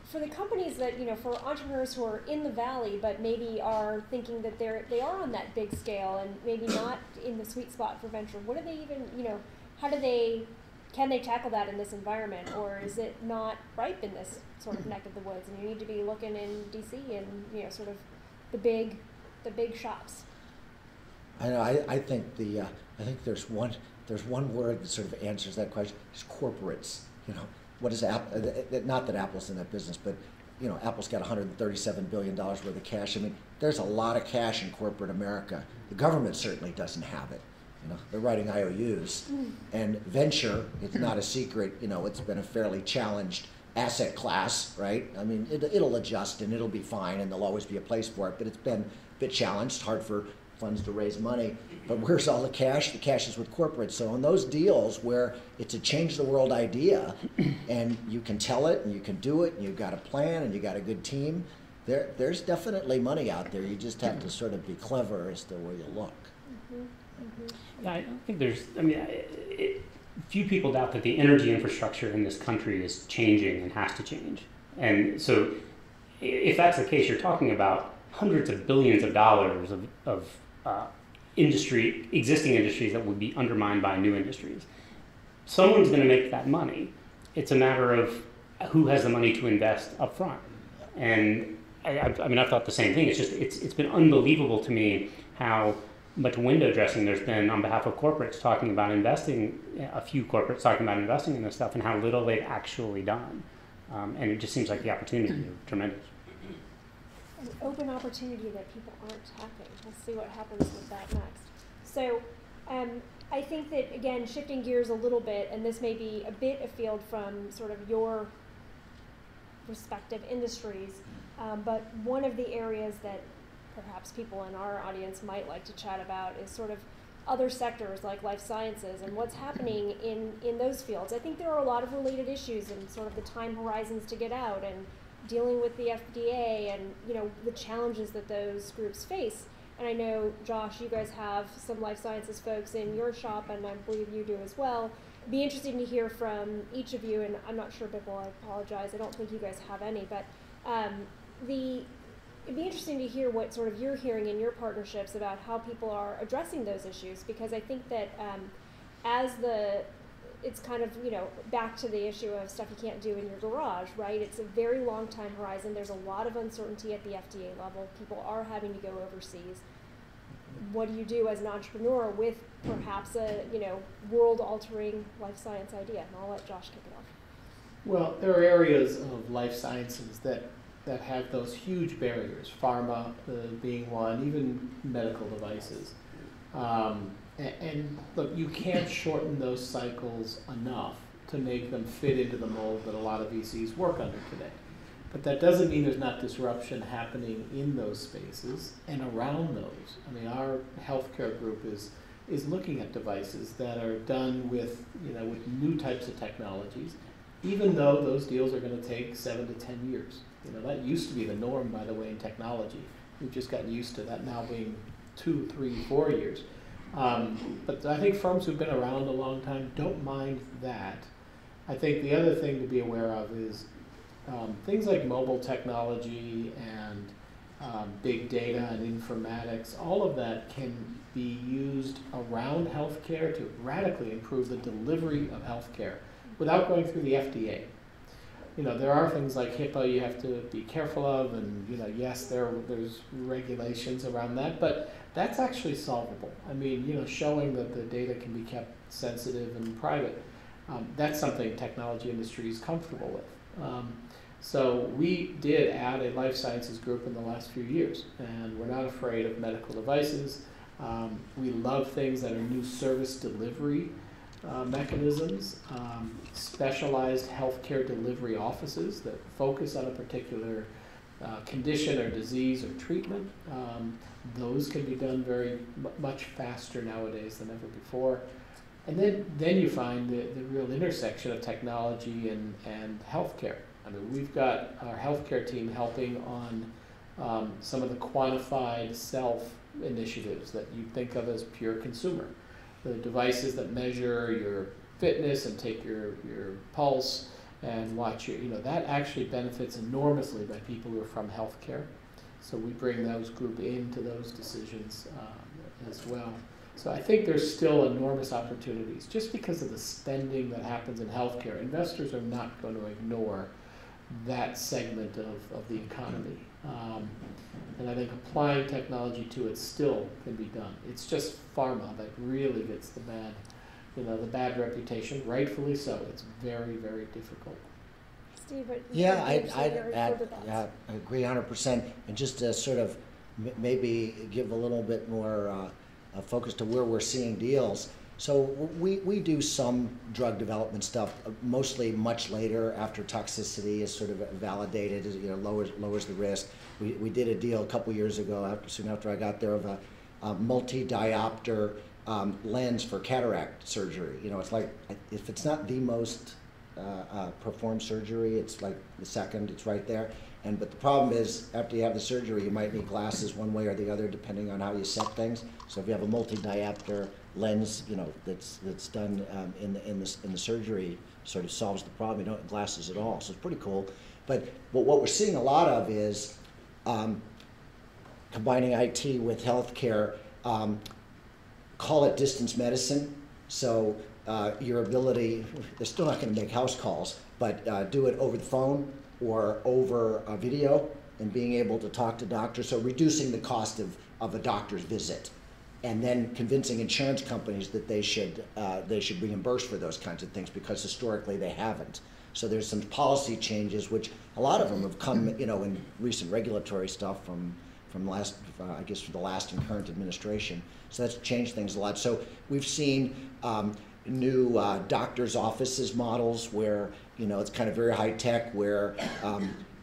for the companies that, for entrepreneurs who are in the valley but maybe are thinking that they are on that big scale and maybe not in the sweet spot for venture, what do they even, can they tackle that in this environment, or is it not ripe in this sort of neck of the woods, and you need to be looking in DC and sort of the big shops? I think I think there's one word that sort of answers that question. It's corporates. What is Apple? Not that Apple's in that business, but Apple's got $137 billion worth of cash. I mean, there's a lot of cash in corporate America. The government certainly doesn't have it. They're writing IOUs. And venture, it's not a secret, it's been a fairly challenged asset class, right? I mean, it'll adjust and it'll be fine, and there'll always be a place for it, but it's been a bit challenged, hard for funds to raise money. But where's all the cash? The cash is with corporates. So in those deals where it's a change the world idea, and you can tell it and you can do it, and you've got a plan and you got a good team, there's definitely money out there. You just have to sort of be clever as to where you look. Yeah, I don't think there's, few people doubt that the energy infrastructure in this country is changing and has to change. And so if that's the case, you're talking about hundreds of billions of dollars of existing industries that would be undermined by new industries. Someone's going to make that money. It's a matter of who has the money to invest up front. And I thought the same thing. It's been unbelievable to me how much window dressing there's been on behalf of corporates talking about investing, a few corporates talking about investing in this stuff, and how little they've actually done. And it just seems like the opportunity is tremendous. An open opportunity that people aren't tapping. We'll see what happens with that next. So I think that, again, shifting gears a little bit, and this may be a bit afield from sort of your respective industries, but one of the areas that perhaps people in our audience might like to chat about is sort of other sectors like life sciences and what's happening in those fields. I think there are a lot of related issues and sort of the time horizons to get out and dealing with the FDA and the challenges that those groups face. And I know, Josh, you guys have some life sciences folks in your shop, and I believe you do as well. It'd be interesting to hear from each of you, and I'm not sure, Bipul, I apologize, I don't think you guys have any, but it'd be interesting to hear what sort of you're hearing in your partnerships about how people are addressing those issues, because I think that it's kind of, back to the issue of stuff you can't do in your garage, right? It's a very long time horizon. There's a lot of uncertainty at the FDA level. People are having to go overseas. what do you do as an entrepreneur with perhaps a, world-altering life science idea? And I'll let Josh kick it off. Well, there are areas of life sciences that have those huge barriers, pharma being one, even medical devices. And look, you can't shorten those cycles enough to make them fit into the mold that a lot of VCs work under today. But that doesn't mean there's not disruption happening in those spaces and around those. I mean, our healthcare group is looking at devices that are done with, with new types of technologies, even though those deals are going to take 7 to 10 years. That used to be the norm, by the way, in technology. We've just gotten used to that now being 2, 3, 4 years. But I think firms who've been around a long time don't mind that. I think the other thing to be aware of is things like mobile technology and big data and informatics. All of that can be used around healthcare to radically improve the delivery of healthcare without going through the FDA. There are things like HIPAA you have to be careful of, and yes, there's regulations around that, but that's actually solvable. I mean, showing that the data can be kept sensitive and private, that's something technology industry is comfortable with. So we did add a life sciences group in the last few years, and we're not afraid of medical devices. We love things that are new service delivery mechanisms, specialized healthcare delivery offices that focus on a particular condition or disease or treatment. Those can be done very much faster nowadays than ever before. And then you find the real intersection of technology and healthcare. I mean, we've got our healthcare team helping on some of the quantified self initiatives that you think of as pure consumer. The devices that measure your fitness and take your pulse and watch your, that actually benefits enormously by people who are from healthcare. So we bring those group into those decisions as well. So I think there's still enormous opportunities just because of the spending that happens in healthcare. Investors are not going to ignore that segment of the economy. And I think applying technology to it still can be done. It's just pharma that really gets the bad reputation, rightfully so. It's very, very difficult. Steve, I agree 100%. And just to sort of maybe give a little bit more focus to where we're seeing deals. So we do some drug development stuff, mostly much later after toxicity is sort of validated, lowers the risk. We did a deal a couple years ago, soon after I got there, of a multi-diopter lens for cataract surgery. It's like, if it's not the most performed surgery, it's like the second, it's right there. But the problem is, after you have the surgery, you might need glasses one way or the other, depending on how you set things. So if you have a multi-diopter lens, that's done in the surgery, sort of solves the problem. You don't have glasses at all, so it's pretty cool. But what we're seeing a lot of is combining IT with healthcare. Call it distance medicine. So your ability, they're still not going to make house calls, but do it over the phone or over a video, and being able to talk to doctors. So reducing the cost of a doctor's visit, and then convincing insurance companies that they should reimburse for those kinds of things, because historically they haven't. So there's some policy changes, which a lot of them have come, in recent regulatory stuff from last, I guess, from the last and current administration. So that's changed things a lot. So we've seen new doctors' offices models where it's kind of very high tech, where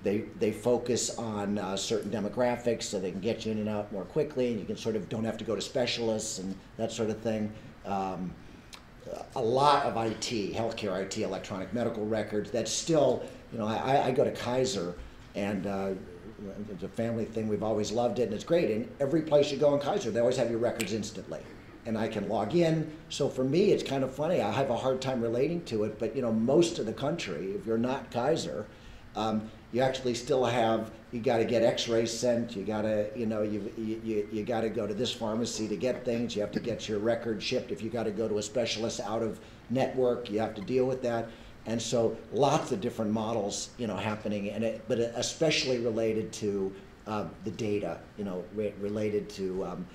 they focus on certain demographics, so they can get you in and out more quickly, and you can sort of don't have to go to specialists and that sort of thing. A lot of IT, healthcare IT, electronic medical records. That's still, I go to Kaiser, and it's a family thing. We've always loved it, and it's great. And every place you go in Kaiser, they always have your records instantly. And I can log in. So for me, it's kind of funny. I have a hard time relating to it, but most of the country, if you're not Kaiser, you actually still have, you got to get x-rays sent, you got to, you got to go to this pharmacy to get things, you have to get your record shipped. If you got to go to a specialist out of network, you have to deal with that. And so lots of different models, happening, but especially related to the data, related to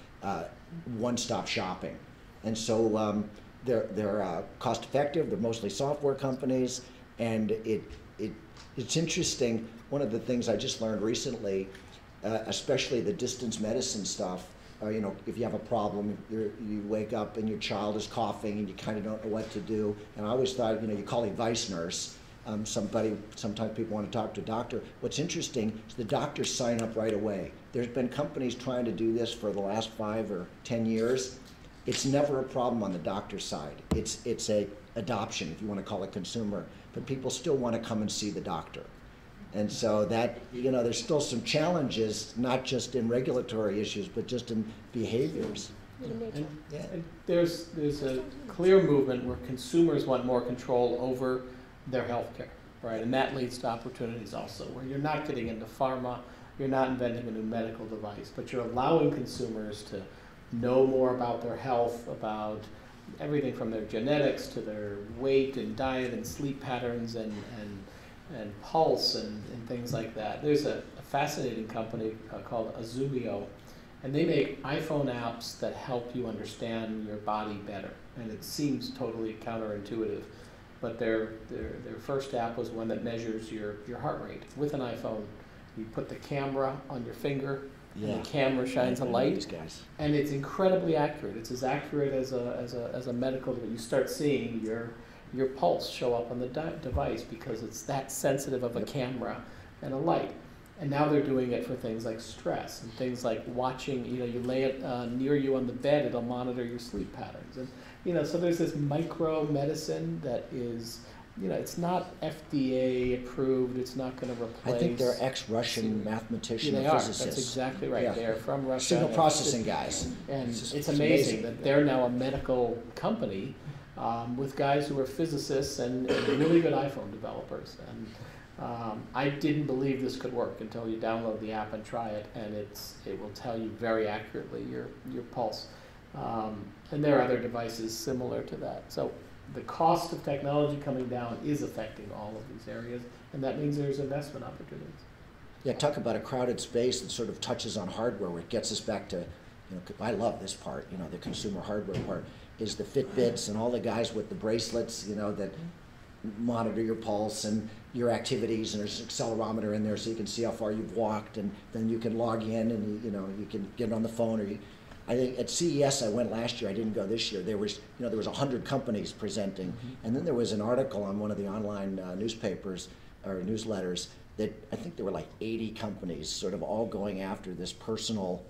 one-stop shopping. And so they're cost effective, they're mostly software companies, and it's interesting. One of the things I just learned recently, especially the distance medicine stuff, you know, if you have a problem, you wake up and your child is coughing and you kind of don't know what to do. And I always thought, you know, you call a advice nurse. Sometimes people want to talk to a doctor. What's interesting is the doctors sign up right away. There's been companies trying to do this for the last 5 or 10 years. It's never a problem on the doctor's side. It's a adoption, if you want to call it consumer. But people still want to come and see the doctor. And so that, you know, there's still some challenges, not just in regulatory issues, but just in behaviors. And there's a clear movement where consumers want more control over their healthcare, right? And that leads to opportunities also, where you're not getting into pharma, you're not inventing a new medical device, but you're allowing consumers to know more about their health, about everything from their genetics to their weight and diet and sleep patterns and pulse and things like that. There's a fascinating company called Azumio, and they make iPhone apps that help you understand your body better. And it seems totally counterintuitive, but their first app was one that measures your heart rate with an iPhone. You put the camera on your finger, and the camera shines a light, and it's incredibly accurate. It's as accurate as a medical. You start seeing your pulse show up on the device because it's that sensitive of a camera and a light. And now they're doing it for things like stress and things like watching, you know, you lay it near you on the bed, it'll monitor your sleep patterns. And, you know, so there's this micro medicine that is, you know, it's not FDA approved, it's not going to replace. I think they're ex-Russian mathematicians and physicists. That's exactly right. Yeah. They're from Russia. Signal processing guys. And it's amazing that they're now a medical company with guys who are physicists and really good iPhone developers. And I didn't believe this could work until you download the app and try it, and it will tell you very accurately your pulse. And there are other devices similar to that. So the cost of technology coming down is affecting all of these areas, and that means there's investment opportunities. Yeah, talk about a crowded space that sort of touches on hardware, where it gets us back to, you know, I love this part, you know, the consumer hardware part, is the Fitbits and all the guys with the bracelets, you know, that monitor your pulse and your activities, and there's an accelerometer in there so you can see how far you've walked, and then you can log in and you can get it on the phone. Or I think at CES I went last year, I didn't go this year. There was 100 companies presenting, and then there was an article on one of the online newspapers or newsletters that I think there were like 80 companies sort of all going after this personal,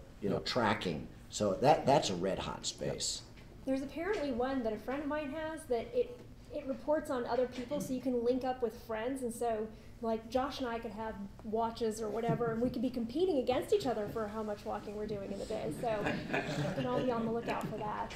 tracking. So that's a red hot space. There's apparently one that a friend of mine has that it reports on other people, so you can link up with friends, and so like Josh and I could have watches or whatever, and we could be competing against each other for how much walking we're doing in the day. So you can all be on the lookout for that.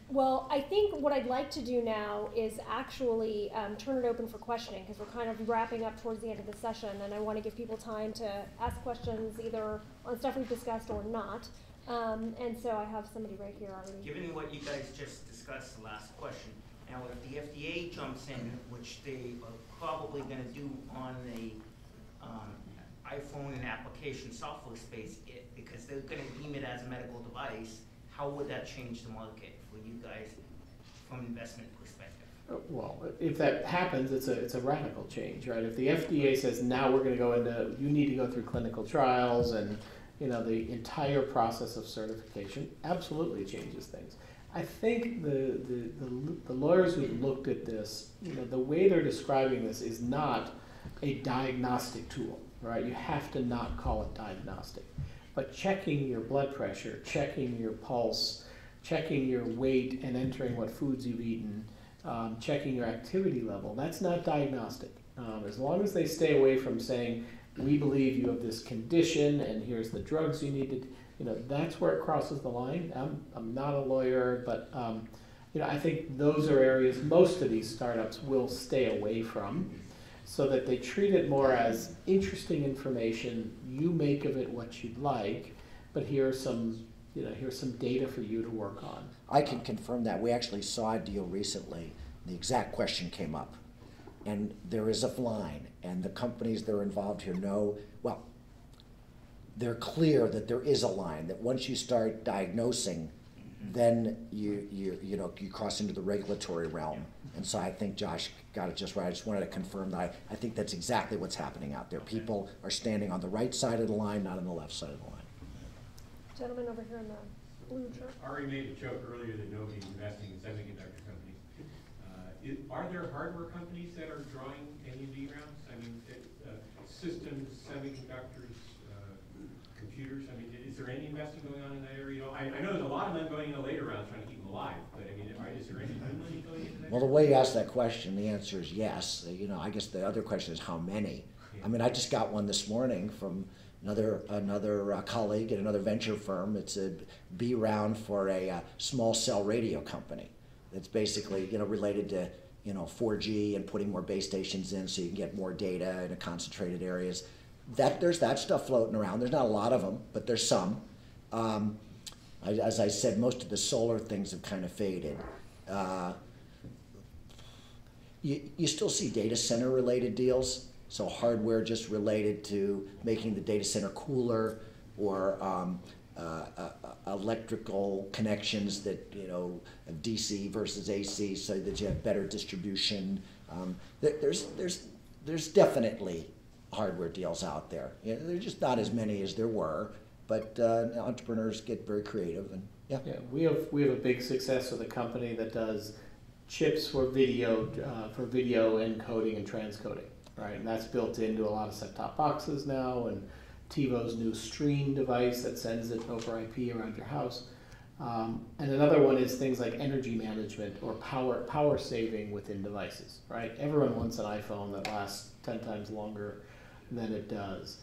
Well, I think what I'd like to do now is actually turn it open for questioning, because we're kind of wrapping up towards the end of the session, and I want to give people time to ask questions either on stuff we've discussed or not. And so I have somebody right here already. Given what you guys just discussed, the last question, now if the FDA jumps in, which they are probably going to do on the iPhone and application software space, because they're going to deem it as a medical device, how would that change the market for you guys from an investment perspective? Well, if that happens, it's a radical change, right? If the FDA says now we're going to go into, you need to go through clinical trials and the entire process of certification, absolutely changes things. I think the lawyers who've looked at this, the way they're describing this is not a diagnostic tool, right? You have to not call it diagnostic. But checking your blood pressure, checking your pulse, checking your weight and entering what foods you've eaten, checking your activity level, that's not diagnostic. As long as they stay away from saying, we believe you have this condition and here's the drugs you need to, that's where it crosses the line. I'm not a lawyer, but I think those are areas most of these startups will stay away from, so that they treat it more as interesting information. You make of it what you'd like, but here's some data for you to work on. I can confirm that. We actually saw a deal recently. The exact question came up. And there is a line, and the companies that are involved here know, well, they're clear that there is a line, that once you start diagnosing, then you know, you cross into the regulatory realm. And so I think Josh got it just right. I just wanted to confirm that I think that's exactly what's happening out there. People are standing on the right side of the line, not on the left side of the line. Gentleman over here in the blue shirt. Ari made a joke earlier that nobody's investing in semiconductor companies. Are there hardware companies that are drawing any of the rounds? I mean, systems, semiconductors, computers. I mean, is there any investing going on in that area at all? I know there's a lot of them going into later rounds trying to keep them alive, but I mean, is there any new money going into that? Well, the way you ask that question, the answer is yes. You know, I guess the other question is how many. I mean, I just got one this morning from another colleague at another venture firm. It's a B round for a small cell radio company. That's basically, you know, related to, you know, 4G and putting more base stations in so you can get more data in a concentrated areas. There's that stuff floating around. There's not a lot of them, but there's some. As I said, most of the solar things have kind of faded. You still see data center related deals. So hardware just related to making the data center cooler, or electrical connections that, you know, DC versus AC, so that you have better distribution. There's definitely hardware deals out there. You know, there's just not as many as there were, but entrepreneurs get very creative, and yeah. Yeah, we have a big success with a company that does chips for video encoding and transcoding. Right, and that's built into a lot of set-top boxes now, and TiVo's new Stream device that sends it over IP around your house. And another one is things like energy management or power saving within devices. Right, everyone wants an iPhone that lasts 10 times longer than it does.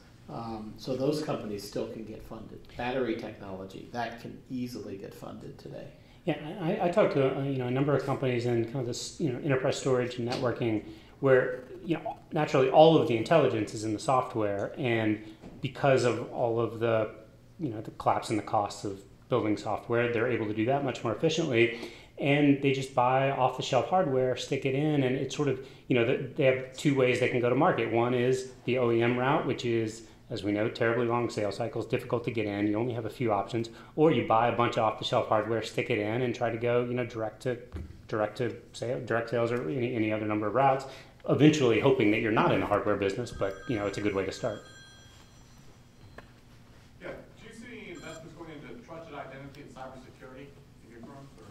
So those companies still can get funded. Battery technology, that can easily get funded today. Yeah, I talked to a number of companies in kind of this enterprise storage and networking, where naturally all of the intelligence is in the software, and because of all of the the collapse in the costs of building software, they're able to do that much more efficiently, and they just buy off-the-shelf hardware, stick it in, and it's sort of they have two ways they can go to market. One is the OEM route, which is, as we know, terribly long sales cycles, difficult to get in. You only have a few options, or you buy a bunch of off-the-shelf hardware, stick it in, and try to go direct sales, or any other number of routes. Eventually, hoping that you're not in the hardware business, but it's a good way to start. Yeah, do you see investments going into trusted identity and cybersecurity in your firms, or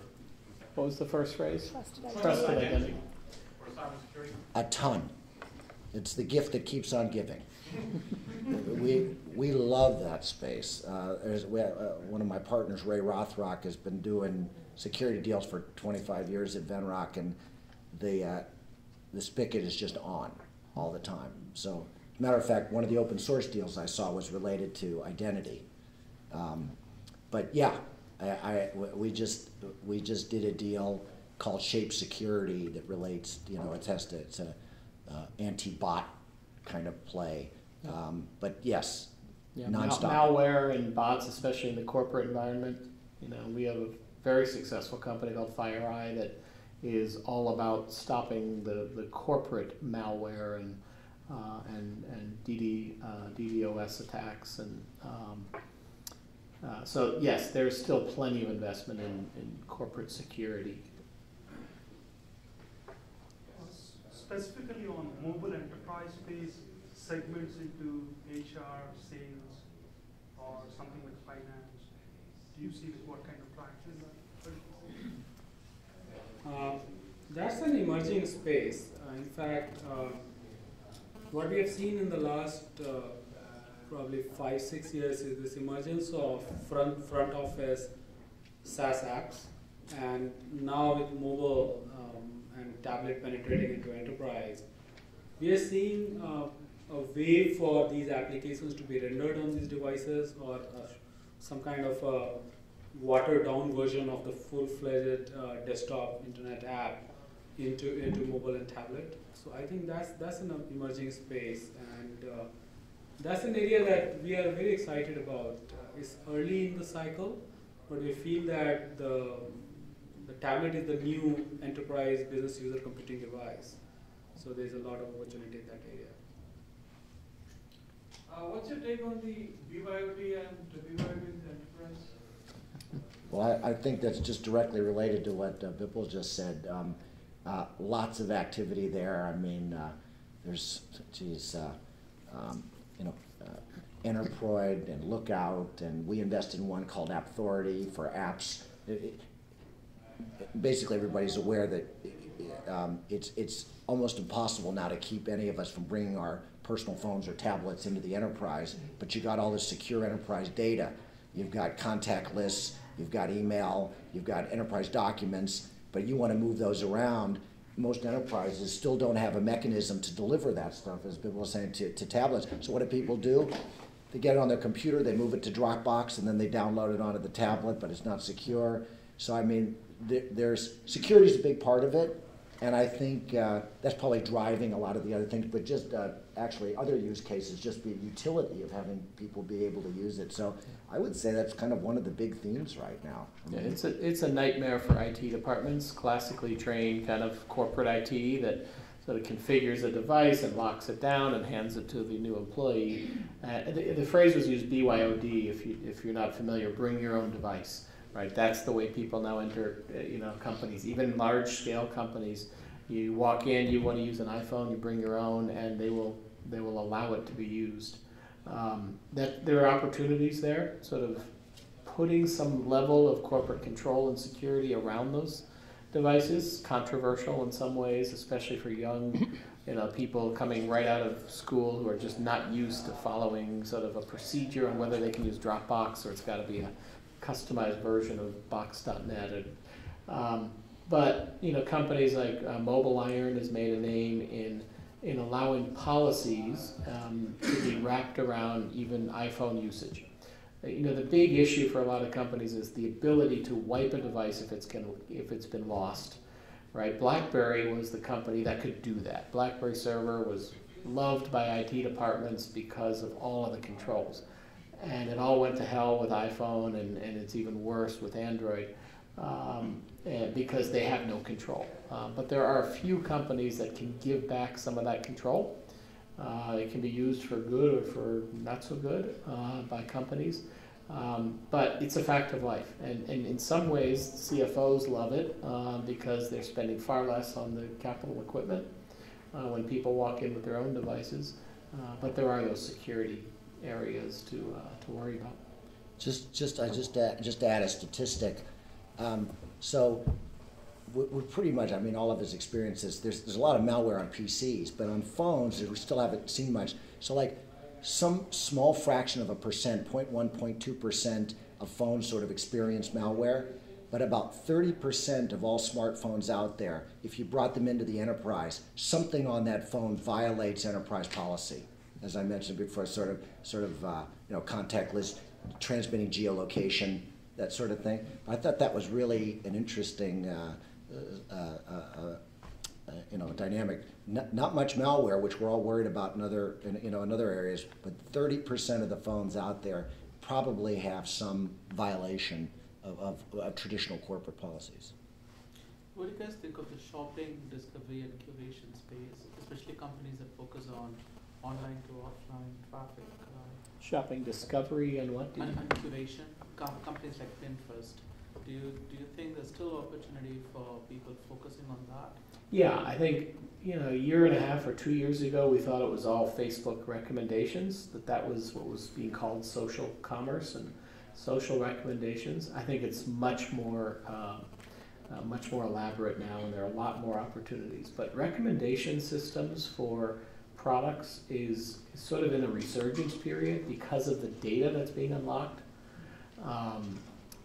What was the first phrase? Trusted identity. or cybersecurity? A ton. It's the gift that keeps on giving. We love that space. One of my partners, Ray Rothrock, has been doing security deals for 25 years at Venrock, and the spigot is just on all the time. So, as a matter of fact, one of the open source deals I saw was related to identity. But yeah, we just did a deal called Shape Security that relates. It's a anti-bot kind of play. But yes, Yeah, nonstop. malware and bots, especially in the corporate environment. We have a very successful company called FireEye that is all about stopping the corporate malware and DDoS attacks, and so yes, there's still plenty of investment in corporate security. Specifically on mobile enterprise space, segments into HR, sales, or something like finance, do you see what kind of traction that? That's an emerging space. In fact, what we have seen in the last probably 5-6 years is this emergence of front office SaaS apps, and now with mobile and tablet penetrating into enterprise, we are seeing a way for these applications to be rendered on these devices, or some kind of a watered down version of the full-fledged desktop internet app into mobile and tablet. So I think that's an emerging space, and that's an area that we are very excited about. It's early in the cycle, but we feel that the tablet is the new enterprise business user computing device. So there's a lot of opportunity in that area. What's your take on the BYOD and the BYOD in the enterprise? Well, I think that's just directly related to what Bipul just said. Lots of activity there. I mean, there's, geez, Enterprise and Lookout, and we invest in one called Authority for apps. Basically, everybody's aware that it's almost impossible now to keep any of us from bringing our personal phones or tablets into the enterprise, but you got all this secure enterprise data. You've got contact lists, you've got email, you've got enterprise documents, but you want to move those around. Most enterprises still don't have a mechanism to deliver that stuff, as Bill was saying, to tablets. So what do people do? They get it on their computer, they move it to Dropbox, and then they download it onto the tablet, but it's not secure. So I mean, there's security is a big part of it, and I think that's probably driving a lot of the other things, but just actually other use cases, just the utility of having people be able to use it. So I would say that's kind of one of the big themes right now. Yeah, it's a nightmare for IT departments, classically trained kind of corporate IT that sort of configures a device and locks it down and hands it to the new employee. The phrase was used, BYOD, if you're not familiar, bring your own device. Right, that's the way people now enter, companies, even large-scale companies. You walk in, you want to use an iPhone, you bring your own, and they will allow it to be used. That there are opportunities there, sort of putting some level of corporate control and security around those devices. Controversial in some ways, especially for young, people coming right out of school who are just not used to following sort of a procedure on whether they can use Dropbox or it's got to be a customized version of box.net. But companies like Mobile Iron has made a name in allowing policies to be wrapped around even iPhone usage. The big issue for a lot of companies is the ability to wipe a device if it's been lost. Right? BlackBerry was the company that could do that. BlackBerry server was loved by IT departments because of all of the controls. And it all went to hell with iPhone, and it's even worse with Android because they have no control. But there are a few companies that can give back some of that control. It can be used for good or for not so good by companies. But it's a fact of life. And in some ways, CFOs love it because they're spending far less on the capital equipment when people walk in with their own devices. But there are those security areas to worry about. Just to add a statistic. So we're pretty much, all of his experiences, there's a lot of malware on PCs, but on phones, we still haven't seen much. So like some small fraction of a percent, 0.1, 0.2% of phones sort of experience malware, but about 30% of all smartphones out there, if you brought them into the enterprise, something on that phone violates enterprise policy. As I mentioned before, sort of contact list, transmitting geolocation, that sort of thing. I thought that was really an interesting dynamic. Not much malware, which we're all worried about in other areas, but 30% of the phones out there probably have some violation of traditional corporate policies. What do you guys think of the shopping, discovery, and curation space, especially companies that focus on online to offline traffic? Shopping discovery and what? And curation. Companies like Pinterest. Do you think there's still opportunity for people focusing on that? Yeah, I think a year and a half or 2 years ago, we thought it was all Facebook recommendations, that was what was being called social commerce and social recommendations. I think it's much more elaborate now, and there are a lot more opportunities. But recommendation systems for products is sort of in a resurgence period because of the data that's being unlocked.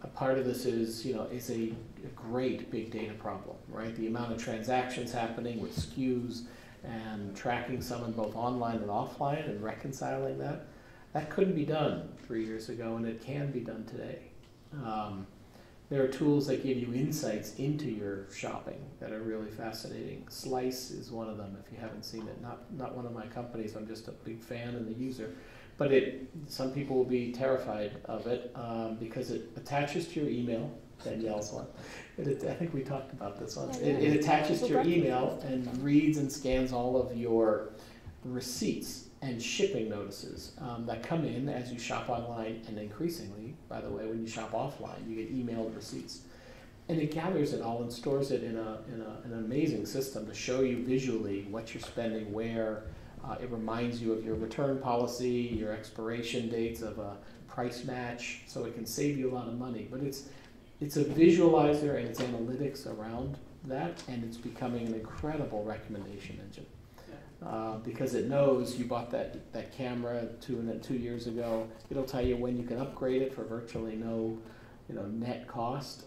A part of this is a great big data problem, right? The amount of transactions happening with SKUs and tracking someone both online and offline and reconciling that couldn't be done 3 years ago, and it can be done today. There are tools that give you insights into your shopping that are really fascinating. Slice is one of them, if you haven't seen it. Not one of my companies, I'm just a big fan and the user. But some people will be terrified of it because it attaches to your email. Danielle's one. I think we talked about this once. It attaches to your email and reads and scans all of your receipts and shipping notices that come in as you shop online, and increasingly, by the way, when you shop offline, you get emailed receipts. And it gathers it all and stores it in an amazing system to show you visually what you're spending, where. It reminds you of your return policy, your expiration dates of a price match, so it can save you a lot of money. But it's a visualizer and it's analytics around that, and it's becoming an incredible recommendation engine. Because it knows you bought that camera 2 years ago. It'll tell you when you can upgrade it for virtually no net cost.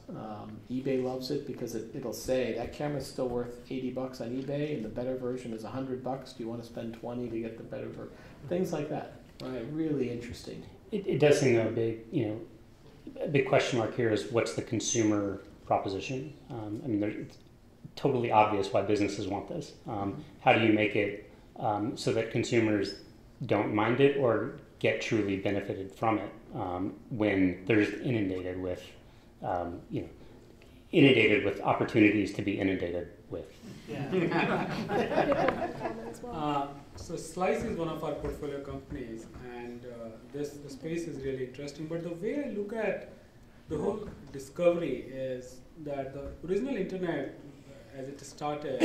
eBay loves it because it'll say that camera's still worth $80 on eBay and the better version is $100. Do you want to spend 20 to get the better version? Things like that. Right? Really interesting. It does seem though a big question mark here is what's the consumer proposition? I mean, it's totally obvious why businesses want this. How do you make it so that consumers don't mind it or get truly benefited from it when they're just inundated with opportunities to be inundated with? So Slice is one of our portfolio companies, and the space is really interesting. But the way I look at the whole discovery is that the original internet, as it started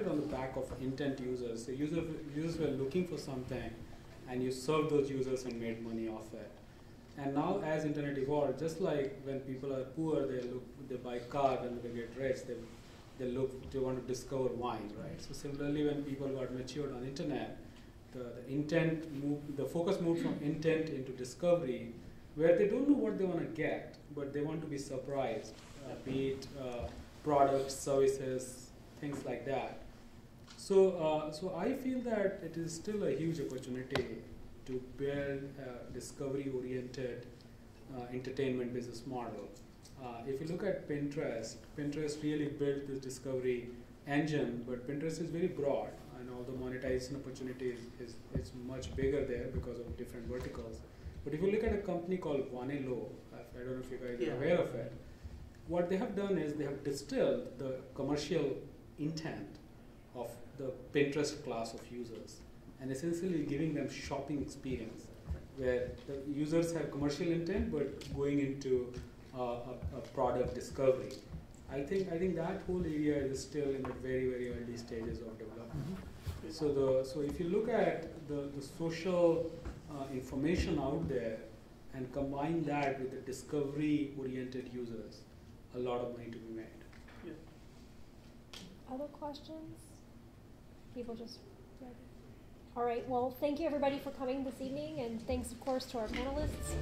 on the back of intent users. So users were looking for something, and you serve those users and made money off it. And now as internet evolved, just like when people are poor, they buy cars, and they get rich, they want to discover wine, right? So similarly, when people got matured on internet, the focus moved from intent into discovery, where they don't know what they want to get, but they want to be surprised, be it products, services, things like that. So I feel that it is still a huge opportunity to build a discovery-oriented entertainment business model. If you look at Pinterest really built this discovery engine, but Pinterest is very broad, and all the monetization opportunity is much bigger there because of different verticals. But if you look at a company called Vanelo, I don't know if you guys are aware of it, what they have done is they have distilled the commercial intent of the Pinterest class of users, and essentially giving them shopping experience where the users have commercial intent but going into a product discovery. I think that whole area is still in the very, very early stages of development. So if you look at the social information out there and combine that with the discovery-oriented users, a lot of money to be made. Other questions? People just ready. All right, well, thank you everybody for coming this evening, and thanks of course to our panelists.